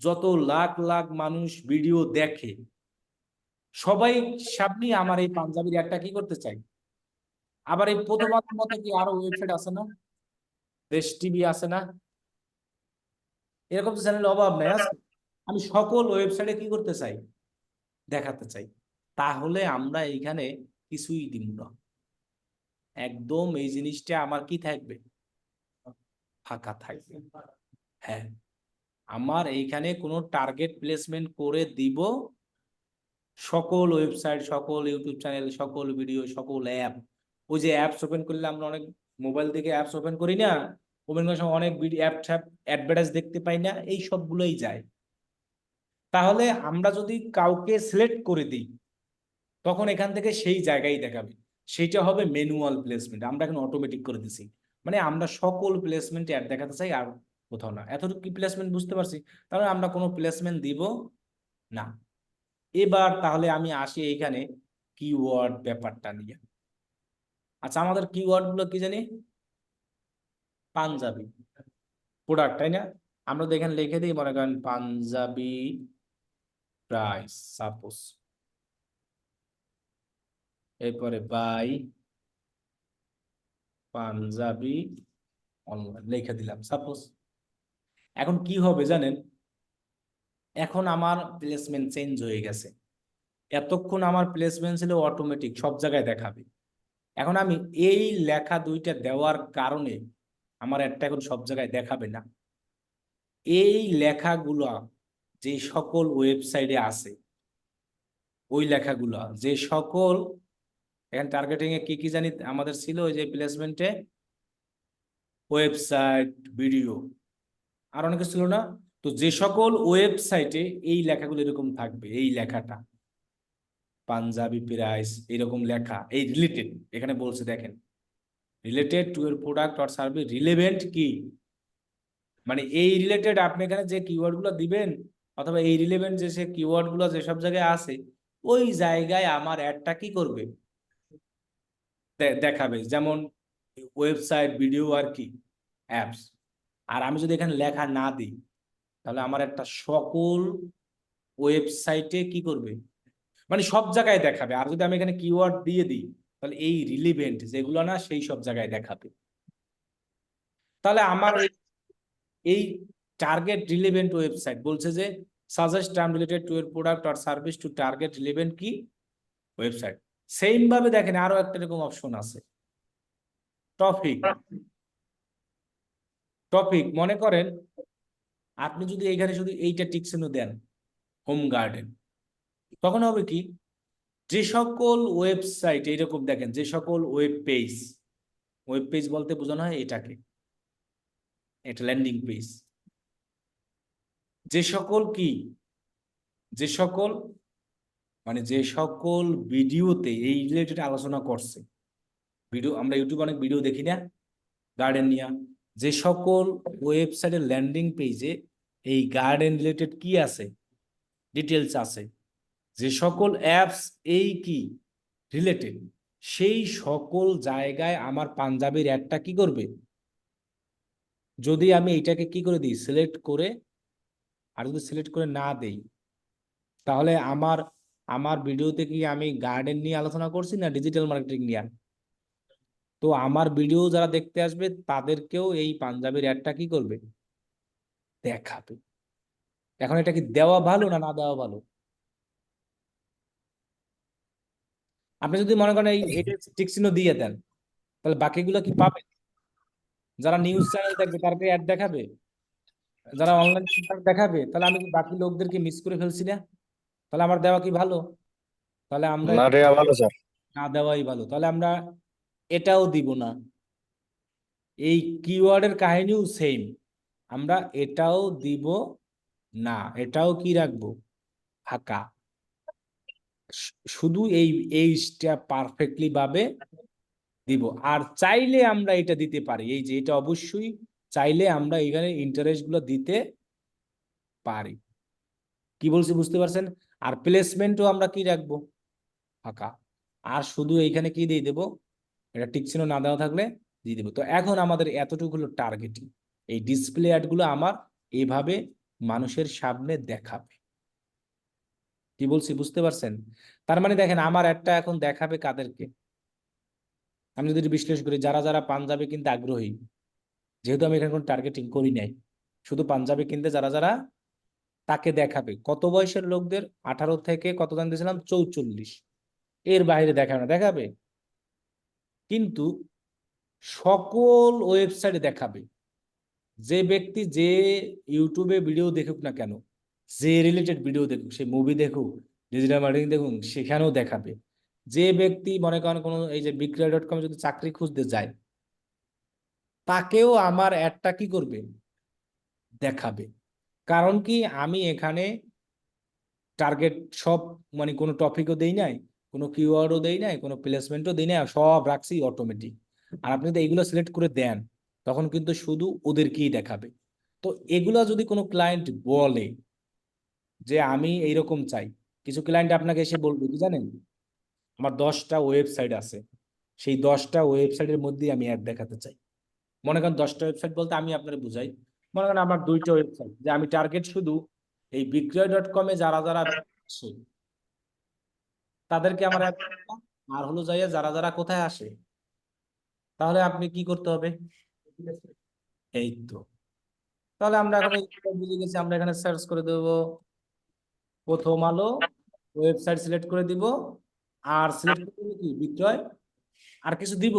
যত লাখ লাখ মানুষ ভিডিও দেখে, সবাই সামনে আমার এই পাঞ্জাবির একটা কি করতে চাই। আবার এই প্রথম আলোর মতো কি আরো ওয়েবসাইট আছে না, দেশ টিভি আছে না, এরকম তো চ্যানেল অভাব নাই, আছে। আমি সকল ওয়েবসাইটে কি করতে চাই, দেখাতে চাই। তাহলে আমরা এইখানে কিছুই দিব না, একদম এই জিনিসটা আমার কি থাকবে, ফাঁকা থাকবে। হ্যাঁ, আমার এইখানে কোনো টার্গেট প্লেসমেন্ট করে দিব সকল ওয়েবসাইট, সকল ইউটিউব চ্যানেল, সকল ভিডিও, সকল অ্যাপ। ওই যে অ্যাপস ওপেন করলে আমরা অনেক মোবাইল থেকে অ্যাপস ওপেন করি না, ওপেন করার সময় অনেক ভিডিও অ্যাপ ট্যাপ অ্যাডভার্টাইজ দেখতে পাই না, এই সবগুলোই যায়। তাহলে আমরা যদি কাউকে সিলেক্ট করে দিই তখন এখান থেকে সেই জায়গায় দেখাবে, সেইটা হবে ম্যানুয়াল প্লেসমেন্ট। আমরা এখন অটোমেটিক করে দিছি, মানে আমরা সকল প্লেসমেন্ট অ্যাড দেখাতে চাই, আর কোথাও না। এতটুকু কি প্লেসমেন্ট বুঝতে পারছি? তাহলে আমরা কোনো প্লেসমেন্ট দিব না। এবার তাহলে আমি আসি এইখানে কিওয়ার্ড ব্যাপারটা নিয়ে। আচ্ছা, আমাদের কিওয়ার্ড গুলো কি জানি, পাঞ্জাবি প্রোডাক্ট, তাই না? আমরা তো এখানে লিখে দিই, মনে করেন পাঞ্জাবি প্রাইস সাপোজ, এরপরে বাই পাঞ্জাবি অনলাইন লিখে দিলাম সাপোজ। এখন কি হবে জানেন, এখন আমার প্লেসমেন্ট চেঞ্জ হয়ে গেছে। এতক্ষণ আমার প্লেসমেন্ট ছিল অটোমেটিক সব জায়গায় দেখাবে। এখন আমি এই লেখা দুইটা দেওয়ার কারণে আমার একটা এখন সব জায়গায় দেখাবে না। এই লেখাগুলা যে সকল ওয়েবসাইটে আছে, ওই লেখাগুলা যে সকল, এখন টার্গেটিং এ কি কি জানি আমাদের ছিল ওই যে প্লেসমেন্টে, ওয়েবসাইট, ভিডিও, আর অনেক কিছু ছিল না? তো যে সকল ওয়েবসাইটে এই লেখাগুলো এরকম থাকবে, এই লেখাটা পাঞ্জাবি প্রাইস এরকম লেখা, এই রিলেটেড, এখানে বলছে দেখেন, রিলেটেড টু এর প্রোডাক্ট অর সার্ভিস, রিলেভেন্ট কি, মানে এই রিলেটেড আপনি এখানে যে কিওয়ার্ড গুলো দিবেন, অথবা এই রিলেভেন্ট যে সে কিওয়ার্ড গুলো যেসব জায়গায় আছে, ওই জায়গায় আমার অ্যাডটা কি করবে, দেখাবে। যেমন ওয়েবসাইট, ভিডিও আর কি অ্যাপস। আর আমি যদি এখানে লেখা না দিই, তাহলে আমার একটা সকল ওয়েবসাইটে কি করবে, মানে সব জায়গায় দেখাবে। আর যদি আমি এখানে কিওয়ার্ড দিয়ে দিই, তাহলে এই রিলিভেন্ট যেগুলো না, সেই সব জায়গায় দেখাবে। তাহলে আমার এই টার্গেট রিলেভেন্ট ওয়েবসাইট বলছে যে সাজেস্ট টার্ম রিলেটেড টু এর product or service to target relevant কি ওয়েবসাইট। সেম ভাবে দেখেন আরো একটা এরকম অপশন আছে, টপিক। টপিক মনে করেন আপনি যদি এখানে শুধু এইটা টিকচিহ্ন দেন, হোম গার্ডেন, তখন হবে কি, যে সকল ওয়েবসাইট এইরকম দেখেন, যে সকল ওয়েব পেজ বলতে বোঝানো হয় এটাকে, এটা ল্যান্ডিং পেজ, যে সকল কি, যে সকল, মানে যে সকল ভিডিওতে এই রিলেটেড আলোচনা করছে, ভিডিও আমরা ইউটিউবে অনেক ভিডিও দেখি না গার্ডেন নিয়ে, যে সকল ওয়েবসাইটের ল্যান্ডিং পেজে এই গার্ডেন রিলেটেড কি আছে, ডিটেলস আছে, যে সকল অ্যাপস এই কি রিলেটেড, সেই সকল জায়গায় আমার পাঞ্জাবির অ্যাডটা কি করবে। যদি আমি এইটাকে কি করে দিই, সিলেক্ট করে, আর যদি সিলেক্ট করে না দেই, তাহলে আমার আমার ভিডিওতে কি আমি গার্ডেন নিয়ে আলোচনা করছি না ডিজিটাল মার্কেটিং নিয়ে, তো আমার ভিডিও যারা দেখতে আসবে তাদেরকেও এই পাঞ্জাবির অ্যাডটা কি করবে, দেখাবে। এখন এটা কি দেওয়া ভালো না না দেওয়া ভালো? আপনি যদি মনে করেন এই টিক চিহ্ন দিয়ে দেন, তাহলে বাকিগুলো কি পাবে? যারা নিউজ চ্যানেল দেখবে তারকে অ্যাড দেখাবে, যারা অনলাইন দেখাবে, তাহলে আমি কি বাকি লোকদেরকে মিস করে ফেলছি না? তাহলে আমার দেওয়া কি ভালো? তাহলে আমরা না রে ভালো স্যার। না দেওয়াই ভালো। তাহলে আমরা এটাও দিব না। এই কিওয়ার্ডের কাহিনীও সেম, আমরা এটাও দিব না, এটাও কি রাখবো, ফাঁকা। শুধু এই স্টেপ পারফেক্টলি ভাবে দিব। আর চাইলে আমরা এটা দিতে পারি, এই যে এটা অবশ্যই চাইলে আমরা এখানে ইন্টারেস্ট গুলো দিতে পারি। কি বলছি বুঝতে পারছেন? আর প্লেসমেন্টও আমরা কি রাখবো, ফাঁকা। আর শুধু এইখানে কি দিয়ে দেবো, এটা টিক চিহ্ন না দেওয়া থাকলে দিয়ে দেবো। তো এখন আমাদের এতটুকু হলো টার্গেটিং। এই ডিসপ্লে অ্যাড গুলো আমার এইভাবে মানুষের সামনে দেখাবে। কি বলছি বুঝতে পারছেন? তার মানে দেখেন আমার একটা এখন দেখাবে কাদেরকে, আমি যদি বিশ্লেষণ করি, যারা যারা পাঞ্জাবি কিনতে আগ্রহী, যেহেতু আমি এখানে কোনো টার্গেটিং করি নাই, শুধু পাঞ্জাবি কিনতে যারা যারা, তাকে দেখাবে। কত বয়সের লোকদের, 18 থেকে কত জানতে দিয়েছিলাম, 44, এর বাইরে দেখাবে না, দেখাবে কিন্তু সকল ওয়েবসাইটে দেখাবে। যে ব্যক্তি যে ইউটিউবে ভিডিও দেখুক না কেন, যে রিলেটেড ভিডিও দেখুক, সে মুভি দেখুক, ডিজিটাল মার্কেটিং দেখুক, সেখানেও দেখাবে। যে ব্যক্তি মনে করেন কোনো এই যে বিক্রয়.com যদি চাকরি খুঁজতে যায়, তাকেও আমার অ্যাডটা কি করবে, দেখাবে। কারণ কি, আমি এখানে টার্গেট সব, মানে কোনো টপিকও দেই নাই, কোনো কিওয়ার্ডও দেই নাই, কোনো প্লেসমেন্টও দেই নাই, সব রাখছি অটোমেটিক। আর আপনি যদি এইগুলো সিলেক্ট করে দেন, তখন কিন্তু শুধু ওদেরকেই দেখাবে। তো এগুলা যদি কোনো ক্লায়েন্ট বলে যে আমি এইরকম চাই, কিছু ক্লায়েন্ট আপনাকে এসে বলবে কি জানেন, আমার 10টা ওয়েবসাইট আছে, সেই 10টা ওয়েবসাইটের মধ্যে আমি অ্যাড দেখাতে চাই। মনে করেন 10টা ওয়েবসাইট বলতে আমি আপনার বুঝাই, মনে করেন আমার 2টা ওয়েবসাইট, যে আমি টার্গেট শুধু এই বিক্রয়.com-এ যারা যারা আসে তাদেরকে আমার add করতে, আর হলো যাইয়া যারা যারা কোথায় আসে, তাহলে আপনি কি করতে হবে, এই তো। তাহলে আমরা এখন বুঝে গেছি, আমরা এখানে সার্চ করে দেবো প্রথম আলো ওয়েবসাইট সিলেক্ট করে দিব, আর সিলেক্ট করে কি বিক্রয়, আর কিছু দিব,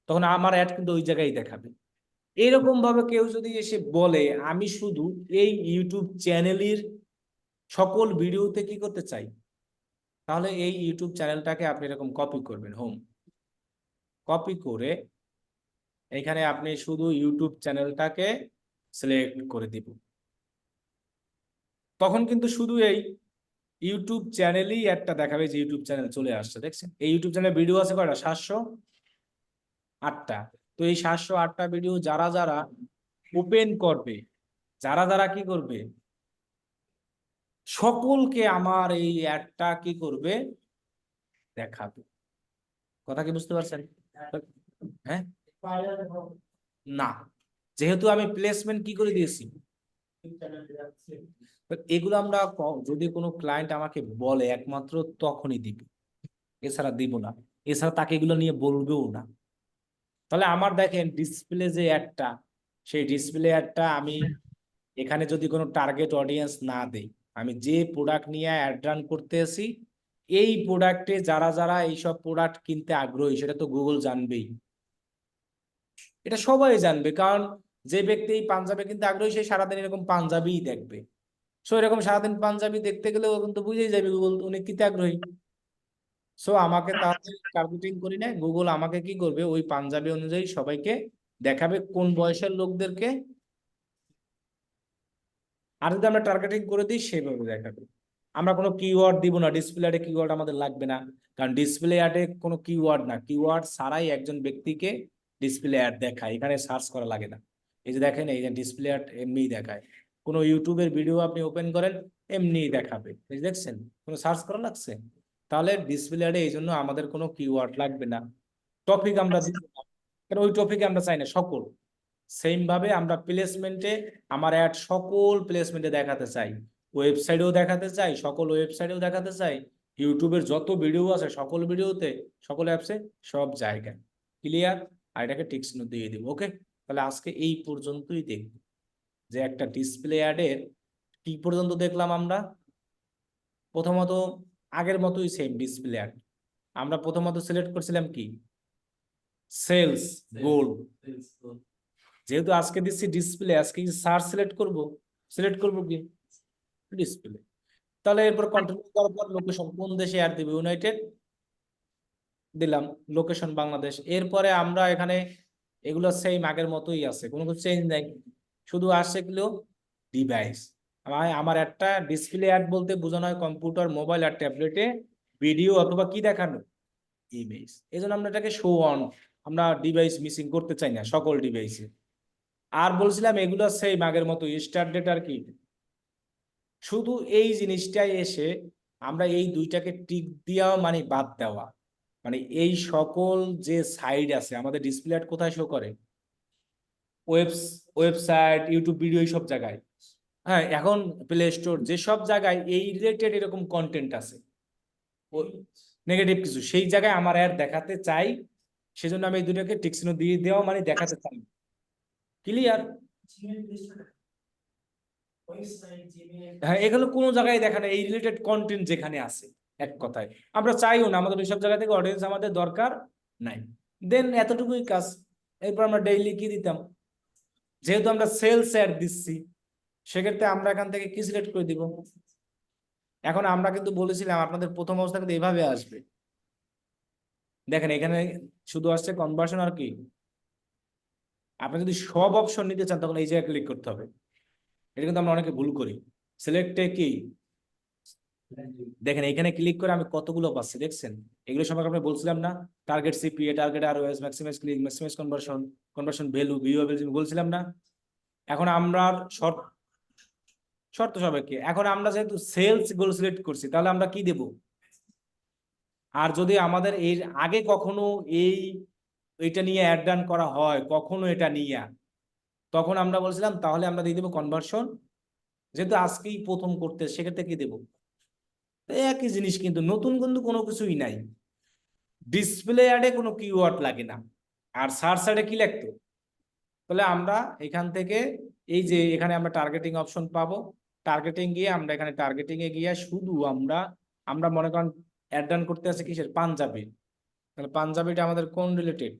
তখন আমার অ্যাড কিন্তু ওই জায়গায় দেখাবে। এরকম ভাবে কেউ যদি এসে বলে আমি শুধু এই ইউটিউব চ্যানেলের সকল ভিডিওতে কি করতে চাই, তাহলে এই ইউটিউব চ্যানেলটাকে আপনি এরকম কপি করবেন, হোম কপি করে এখানে আপনি শুধু ইউটিউব চ্যানেলটাকে সিলেক্ট করে দিব। তখন কিন্তু শুধু এই ইউটিউব চ্যানেলই একটা দেখাবে যে ইউটিউব চ্যানেল চলে আসছে। দেখছেন এই ইউটিউব চ্যানেলে ভিডিও আছে কয়টা, 708টা। তো এই 708টা ভিডিও যারা যারা ওপেন করবে, যারা যারা কি করবে, সকলকে আমার এই অ্যাডটা কি করবে, দেখাবে। কথা কি বুঝতে পারছেন? হ্যাঁ না, যেহেতু আমি প্লেসমেন্ট কি করে দিয়েছি, তো এগুলো আমরা যদি কোনো ক্লায়েন্ট আমাকে বলে একমাত্র তখনই দিব, এছাড়া দিব না, এছাড়া তাকে এগুলো নিয়ে বলবেও না। তাহলে আমার দেখেন ডিসপ্লে যে অ্যাডটা, সেই ডিসপ্লে অ্যাডটা আমি এখানে যদি কোনো টার্গেট অডিয়েন্স না দেই, আমি যে প্রোডাক্ট নিয়ে অ্যাড রান করতে আসি, এই প্রোডাক্টে যারা যারা এইসব প্রোডাক্ট কিনতে আগ্রহী সেটা তো গুগল জানবেই, এটা সবাই জানবে। কারণ যে ব্যক্তি এই পাঞ্জাবি কিনতে আগ্রহী সে সারাদিন এরকম পাঞ্জাবিই দেখবে। সো এরকম সারাদিন পাঞ্জাবি দেখতে গেলেও কিন্তু বুঝেই যাবে গুগল উনি কিনতে আগ্রহী। সো আমাকে তাহলে টার্গেটিং করি না, গুগল আমাকে কি করবে, ওই পাঞ্জাবি অনুযায়ী সবাইকে দেখাবে, কোন বয়সের লোকদেরকে, আর যদি আমরা টার্গেটিং করে দিই সেভাবে দেখাবে। আমরা কোনো কিওয়ার্ড দিব না, ডিসপ্লে অ্যাডে কিওয়ার্ড আমাদের লাগবে না, কারণ ডিসপ্লে অ্যাডে কোনো কিওয়ার্ড না, কিওয়ার্ড ছাড়াই একজন ব্যক্তিকে ডিসপ্লে অ্যাড দেখায়, এখানে সার্চ করা লাগে না। এই যে দেখেন এই যে ডিসপ্লে অ্যাড এমনিই দেখায়, কোনো ইউটিউবের ভিডিও আপনি ওপেন করেন এমনিই দেখাবে, এই যে দেখছেন কোনো সার্চ করা লাগছে। তাহলে ডিসপ্লে অ্যাডে এই জন্য আমাদের কোনো কিওয়ার্ড লাগবে না। টপিক আমরা দিব না, কারণ ওই টপিকে আমরা চাই না সকল। সেম ভাবে আমরা প্লেসমেন্টে আমার অ্যাড সকল প্লেসমেন্টে দেখাতে চাই, ওয়েবসাইটেও দেখাতে চাই, সকল ওয়েবসাইটেও দেখাতে চাই, ইউটিউবের যত ভিডিও আছে সকল ভিডিওতে, সকল অ্যাপসে, সব জায়গায়। ক্লিয়ার? আর এটাকে টিক চিহ্ন দিয়ে দিব। ওকে, তাহলে আজকে এই পর্যন্তই দেখব যে একটা ডিসপ্লে অ্যাডের কি পর্যন্ত দেখলাম আমরা। প্রথমত আগের মতোই সেম ডিসপ্লে অ্যাড, আমরা প্রথমত সিলেক্ট করছিলাম কি, সেলস গোল। যেহেতু আজকে দিচ্ছি ডিসপ্লে, আজকে সার্চ সিলেক্ট করব কি, ডিসপ্লে। তাহলে এরপর কন্টিনিউ করার পর লোকেশন কোন দেশে অ্যাড দিবে, ইউনাইটেড দিলাম, লোকেশন বাংলাদেশ। এরপরে আমরা এখানে এগুলো সেম আগের মতোই আছে, কোনো কিছু চেঞ্জ নাই, শুধু আসছে কিলো ডিভাইস। আমার একটা ডিসপ্লে অ্যাড বলতে বোঝানো হয় কম্পিউটার, মোবাইল আর ট্যাবলেটে ভিডিও অথবা কি দেখানো, ইমেজ। এই জন্য আমরা এটাকে শো অন, আমরা ডিভাইস মিসিং করতে চাই না সকল ডিভাইসে। আর বলছিলাম এগুলো সেম আগের মতো, স্টার্ট ডেট আর কি, শুধু এই জিনিসটাই এসে আমরা এই দুইটাকে টিক দেওয়া মানে বাদ দেওয়া, মানে এই সকল যে সাইট আছে আমাদের ডিসপ্লে অ্যাড কোথায় শো করে, ওয়েবসাইট, ইউটিউব ভিডিও, এই সব জায়গায়। হ্যাঁ, এখন প্লে স্টোর, যেসব জায়গায় এই রিলেটেড এরকম কন্টেন্ট আছে নেগেটিভ কিছু, সেই জায়গায় আমার অ্যাড দেখাতে চাই, সেজন্য আমি এই দুটাকে টিক চিহ্ন দিয়ে দেওয়া মানে দেখাতে চাই। ক্লিয়ার? হ্যাঁ, এগুলো কোনো জায়গায় দেখা না, এই রিলেটেড কন্টেন্ট যেখানে আছে, এক কথায় আমরা চাইও না, আমাদের ওইসব জায়গা থেকে অডিয়েন্স আমাদের দরকার নাই। দেন এতটুকুই কাজ। এরপর আমরা ডেইলি কি দিতাম, যেহেতু আমরা সেলস অ্যাড দিচ্ছি সেক্ষেত্রে আমরা এখান থেকে কি সিলেক্ট করে দিব। এখন আমরা কিন্তু বলেছিলাম আপনাদের প্রথম অবস্থা কিন্তু এইভাবে আসবে, দেখেন এখানে শুধু আসছে কনভার্সন আর কি। আপনি যদি সব অপশন নিতে চান তখন এই জায়গায় ক্লিক করতে হবে, এটা কিন্তু আমরা অনেকে ভুল করি। সিলেক্টে কি দেখেন এখানে ক্লিক করে আমি কতগুলো পাচ্ছি দেখছেন, এগুলো সম্পর্কে আমরা বলছিলাম না, target CPA, target ROAS, maximise click, maximise conversion, conversion value, viewable, বলছিলাম না। এখন আমরা শর্ত শর্ত সাপেক্ষে, এখন আমরা যেহেতু সেলস গোল সিলেক্ট করছি তাহলে আমরা কি দেব, আর যদি আমাদের এর আগে কখনো এইটা নিয়ে অ্যাড রান করা হয় কখনো এটা নিয়ে, তখন আমরা বলছিলাম তাহলে আমরা দিয়ে দেবো কনভার্সন, যেহেতু আজকেই প্রথম করতে সেক্ষেত্রে কি দেবো, একই জিনিস, কিন্তু নতুন কিন্তু কোনো কিছুই নাই। ডিসপ্লে অ্যাডে কোনো কিওয়ার্ড লাগে না, আর সার্চ অ্যাডে কি লাগতো, তাহলে আমরা এখান থেকে এই যে এখানে আমরা টার্গেটিং অপশন পাবো, টার্গেটিং গিয়ে আমরা এখানে টার্গেটিং এ গিয়ে শুধু আমরা আমরা মনে করেন অ্যাড রান করতে আছে কিসের, পাঞ্জাবি, তাহলে পাঞ্জাবিটা আমাদের কোন রিলেটেড,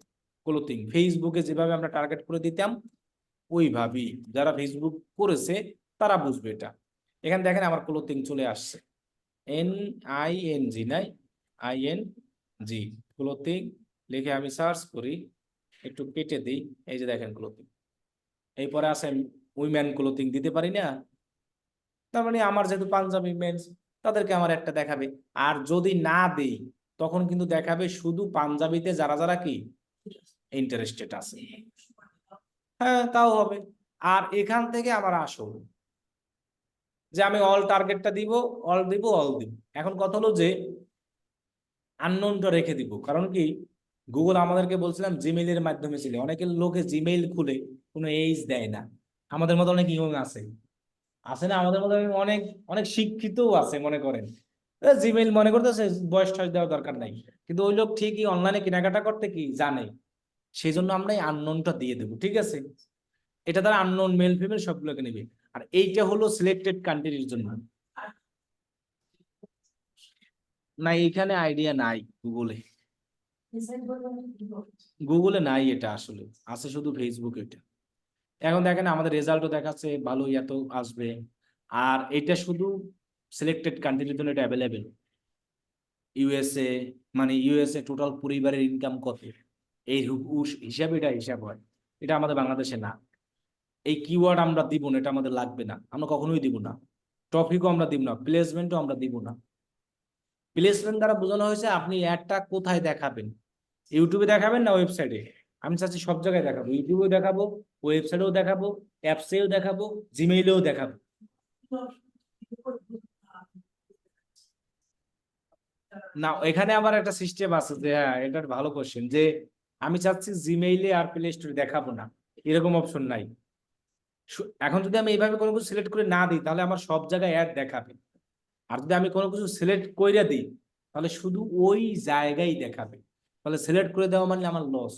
ক্লোথিং। ফেসবুকে যেভাবে আমরা টার্গেট করে দিতাম ওইভাবেই যারা ফেসবুক করেছে তারা বুঝবে এটা। এখানে দেখেন আমার ক্লোথিং চলে আসছে, NING নাই, ING, ক্লোথিং লিখে আমি সার্চ করি, একটু কেটে দিই, এই যে দেখেন ক্লোথিং, এরপরে আছে উইমেন ক্লোথিং দিতে পারি না, তার মানে আমার যেহেতু পাঞ্জাবি মেন্স তাদেরকে আমার একটা দেখাবে। আর যদি না দেই তখন কিন্তু দেখাবে শুধু পাঞ্জাবিতে যারা যারা কি ইন্টারেস্টেড আছে। হ্যাঁ তাও হবে। আর এখান থেকে আমার আসল যে আমি অল টার্গেটটা দিব, অল দিব, অল দিব। এখন কথা হলো যে আননোনটা রেখে দিব, কারণ কি গুগল আমাদেরকে বলছিলাম জিমেইলের মাধ্যমে ছিল, অনেকের লোকে জিমেইল খুলে কোনো এইজ দেয় না, আমাদের মতো অনেক ইয়ং আছে, আছে না আমাদের মধ্যে অনেক অনেক শিক্ষিতও আছে, মনে করেন জিমেইল মনে করতেছে বয়স টয়স দেওয়ার দরকার নাই, কিন্তু ওই লোক ঠিকই অনলাইনে কেনাকাটা করতে কি জানে, সেই জন্য আমরা এই আননোনটা দিয়ে দেবো, ঠিক আছে। এটা দ্বারা আননোন মেল ফিমেল সবগুলোকে নেবে। আর এইটা হলো সিলেক্টেড কান্ট্রির জন্য। না এইখানে আইডিয়া নাই গুগলে, গুগলে নাই এটা, আসলে আছে শুধু ফেসবুক এটা। এখন দেখেন আমাদের রেজাল্টও দেখাচ্ছে ভালোই, এত আসবে। আর এটা শুধু সিলেক্টেড কান্ট্রির জন্য এটা অ্যাভেলেবেল। ইউএসএ, মানে ইউএসএ টোটাল পরিবারের ইনকাম কত, এই হিসাবে এটা হিসাব হয়, এটা আমাদের বাংলাদেশে না। এই কিওয়ার্ড আমরা দিব না, এটা আমাদের লাগবে না, আমরা কখনোই দিব না। টপিকও আমরা দিব না, প্লেসমেন্টও আমরা দিব না। প্লেসমেন্ট দ্বারা বোঝানো হয়েছে আপনি অ্যাডটা কোথায় দেখাবেন, ইউটিউবে দেখাবেন না ওয়েবসাইটে। আমি চাচ্ছি সব জায়গায় দেখাবো, ইউটিউবেও দেখাবো, ওয়েবসাইটেও দেখাবো, অ্যাপসেও দেখাবো, জিমেইলেও দেখাবো। না এখানে আবার একটা সিস্টেম আছে যে, হ্যাঁ এটা ভালো কোশ্চেন, যে আমি চাচ্ছি জিমেইলে আর প্লে স্টোরে দেখাবো না, এরকম অপশন নাই। এখন যদি আমি এইভাবে কোনো কিছু সিলেক্ট করে না দিই তাহলে আমার সব জায়গায় অ্যাড দেখাবে। আর যদি আমি কোনো কিছু সিলেক্ট করে দিই তাহলে শুধু ওই জায়গায় দেখাবে, তাহলে সিলেক্ট করে দেওয়া মানে আমার লস।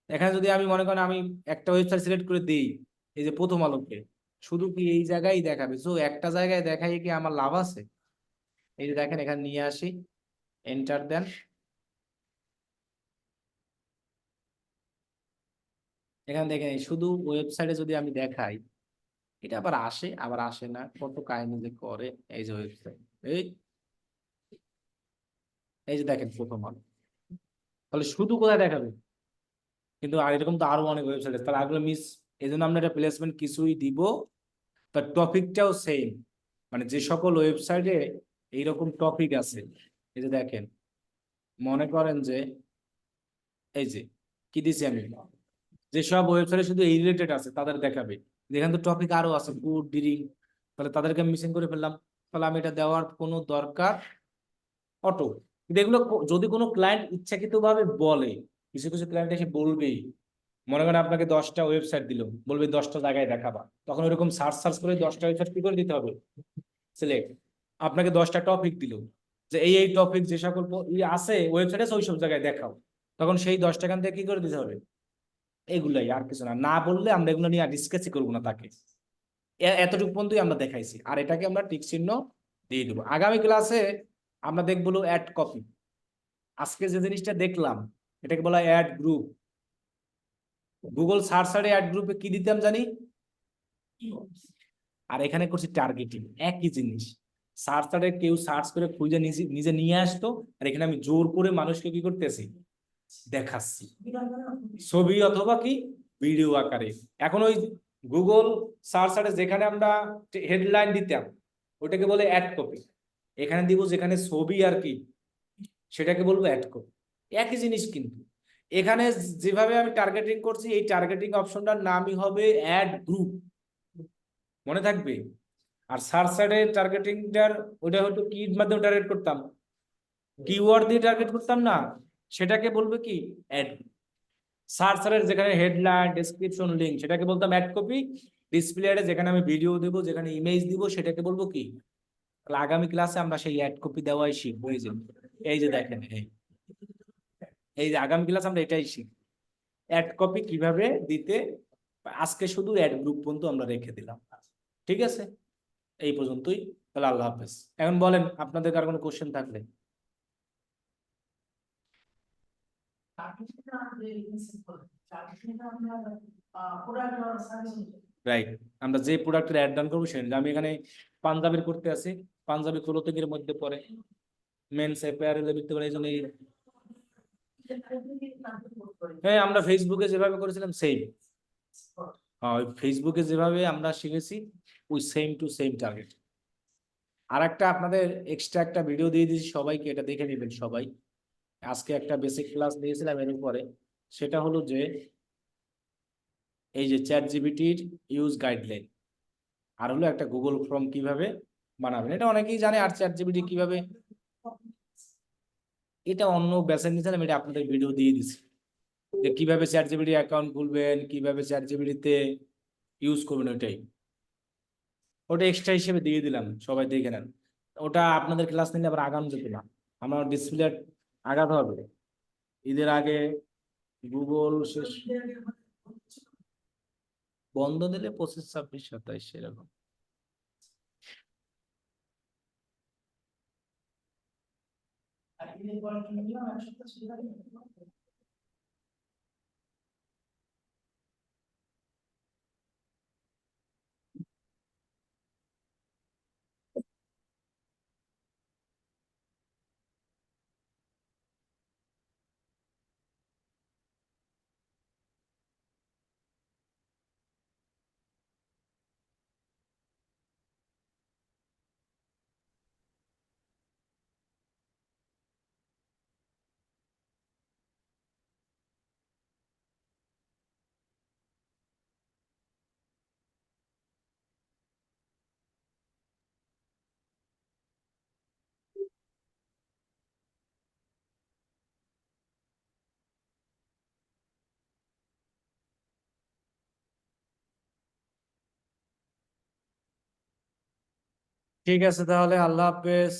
এখানে যদি আমি মনে করেন আমি একটা ওয়েবসাইট সিলেক্ট করে দিই, এই যে প্রথম আলোকে, শুধু কি এই জায়গায় দেখাবে, তো একটা জায়গায় দেখাই কি আমার লাভ আছে? এই যে দেখেন এখানে নিয়ে আসি, এন্টার দেন, এখানে দেখেন এই শুধু ওয়েবসাইটে যদি আমি দেখাই, এটা আবার আসে আবার আসে না, কত কাহিনী যে করে। এই যে ওয়েবসাইট, এই এই যে দেখেন প্রথম আলো, তাহলে শুধু কোথায় দেখাবে? কিন্তু আর এরকম তো আরো অনেক ওয়েবসাইট আছে, তাহলে আগগুলো মিস। এই জন্য আমরা এটা প্লেসমেন্ট কিছুই দিব, তার টপিকটাও সেম, মানে যে সকল ওয়েবসাইটে এইরকম টপিক আছে, এই যে দেখেন, মনে করেন যে এই যে কি দিছি আমি, যেসব ওয়েবসাইটে শুধু এই রিলেটেড আছে তাদের দেখাবে, যেখানে তো টপিক আরো আছে ফুড ডিরিং, তাহলে তাদেরকে আমি মিসিং করে ফেললাম, তাহলে আমি এটা দেওয়ার কোনো দরকার অটো। কিন্তু এগুলো যদি কোনো ক্লায়েন্ট ইচ্ছাকৃত ভাবে বলে, কিছু কিছু ক্লায়েন্ট এসে বলবেই, মনে করেন আপনাকে 10টা ওয়েবসাইট দিল, বলবে 10টা জায়গায় দেখাবা, তখন ওইরকম সার্চ সার্চ করে 10টা ওয়েবসাইট কি করে দিতে হবে, সিলেক্ট। আপনাকে 10টা টপিক দিল, যে এই টপিক যে সকল আছে ওয়েবসাইটে ওই সব জায়গায় দেখাও, তখন সেই 10টা এখান থেকে কি করে দিতে হবে, এগুলাই, আর কিছু না। না বললে আমরা এগুলো নিয়ে আর ডিসকাসই করবো না তাকে, এতটুকু পর্যন্তই আমরা দেখাইছি, আর এটাকে আমরা টিক চিহ্ন দিয়ে দেবো। আগামী ক্লাসে আমরা দেখবো অ্যাড কপি। আজকে যে জিনিসটা দেখলাম এটাকে বলা হয় অ্যাড গ্রুপ। গুগল সার্চারে অ্যাড গ্রুপে কি দিতাম জানি, আর এখানে করছি টার্গেটিং, একই জিনিস। সার্চারে কেউ সার্চ করে খুঁজে নিজে নিজে নিয়ে আসতো, আর এখানে আমি জোর করে মানুষকে কি করতেছি, দেখাচ্ছি, ছবি অথবা কি ভিডিও আকারে। এখন ওই গুগল সার্চারে যেখানে আমরা হেডলাইন দিতাম ওটাকে বলে অ্যাড কপি, এখানে দিব যেখানে ছবি আর কি সেটাকে বলবো অ্যাড কপি, একই জিনিস কিন্তু। এখানে যেভাবে আমি টার্গেটিং করছি এই টার্গেটিং অপশনটার নামই হবে অ্যাড গ্রুপ, মনে থাকবে। আর সার্চারের টার্গেটিংটার ওটা হয়তো কি মাধ্যমে টার্গেট করতাম, কিওয়ার্ড দিয়ে টার্গেট করতাম না, সেটাকে বলবে কি অ্যাড। সার্চারের যেখানে হেডলাইন ডেসক্রিপশন লিঙ্ক সেটাকে বলতাম অ্যাড কপি, ডিসপ্লে অ্যাডে যেখানে আমি ভিডিও দেবো যেখানে ইমেজ দিব সেটাকে বলবো কি। তাহলে আগামী ক্লাসে আমরা সেই অ্যাড কপি দেওয়াই শিখবো। এই যে দেখেন, এই যে আগামী ক্লাস আমরা এটাই শিখবো, অ্যাড কপি কিভাবে দিতে। আজকে শুধু অ্যাড গ্রুপ পর্যন্ত আমরা রেখে দিলাম, ঠিক আছে, এই পর্যন্তই। তাহলে আল্লাহ হাফেজ। এখন বলেন আপনাদের কার কোনো কোশ্চেন থাকলে। রাইট, আমরা যে প্রোডাক্টের অ্যাড ডান করবো সেটা আমি এখানে পাঞ্জাবির করতে আছি, পাঞ্জাবি ক্লোথিং এর মধ্যে পড়ে, মেন্স অ্যাপারেলের ভিতরে পড়ে, এই জন্য হ্যাঁ আমরা ফেসবুকে যেভাবে করেছিলাম সেম, হ্যাঁ ওই ফেসবুকে যেভাবে আমরা শিখেছি ওই সেম টু সেম টার্গেট। আর একটা আপনাদের এক্সট্রা একটা ভিডিও দিয়ে দিয়েছি সবাইকে, এটা দেখে নেবেন সবাই। আজকে একটা বেসিক ক্লাস দিয়েছিলাম এর উপরে, সেটা হলো যে এই যে চ্যাট জিপিটির ইউজ গাইডলাইন, আর হলো একটা গুগল ফর্ম কিভাবে বানাবেন, এটা অনেকেই জানে। আর চ্যাট জিপিটি কিভাবে, এটা অন্য বেসে নিয়েছিলাম, এটা আপনাদের ভিডিও দিয়ে দিছি যে কিভাবে চ্যাট জিপিটি অ্যাকাউন্ট খুলবেন, কিভাবে চ্যাট জিপিটিতে ইউজ করবেন, ওইটাই, ওটা এক্সট্রা হিসেবে দিয়ে দিলাম, সবাই দেখে নেন। ওটা আপনাদের ক্লাস নিলে আবার আগাম যেত না, আমার ডিসপ্লে আগাতে হবে ঈদের আগে। গুগল শেষ বন্ধ দিলে 25, 26, 27 এরকম। ঠিক আছে তাহলে, আল্লাহ হাফেজ।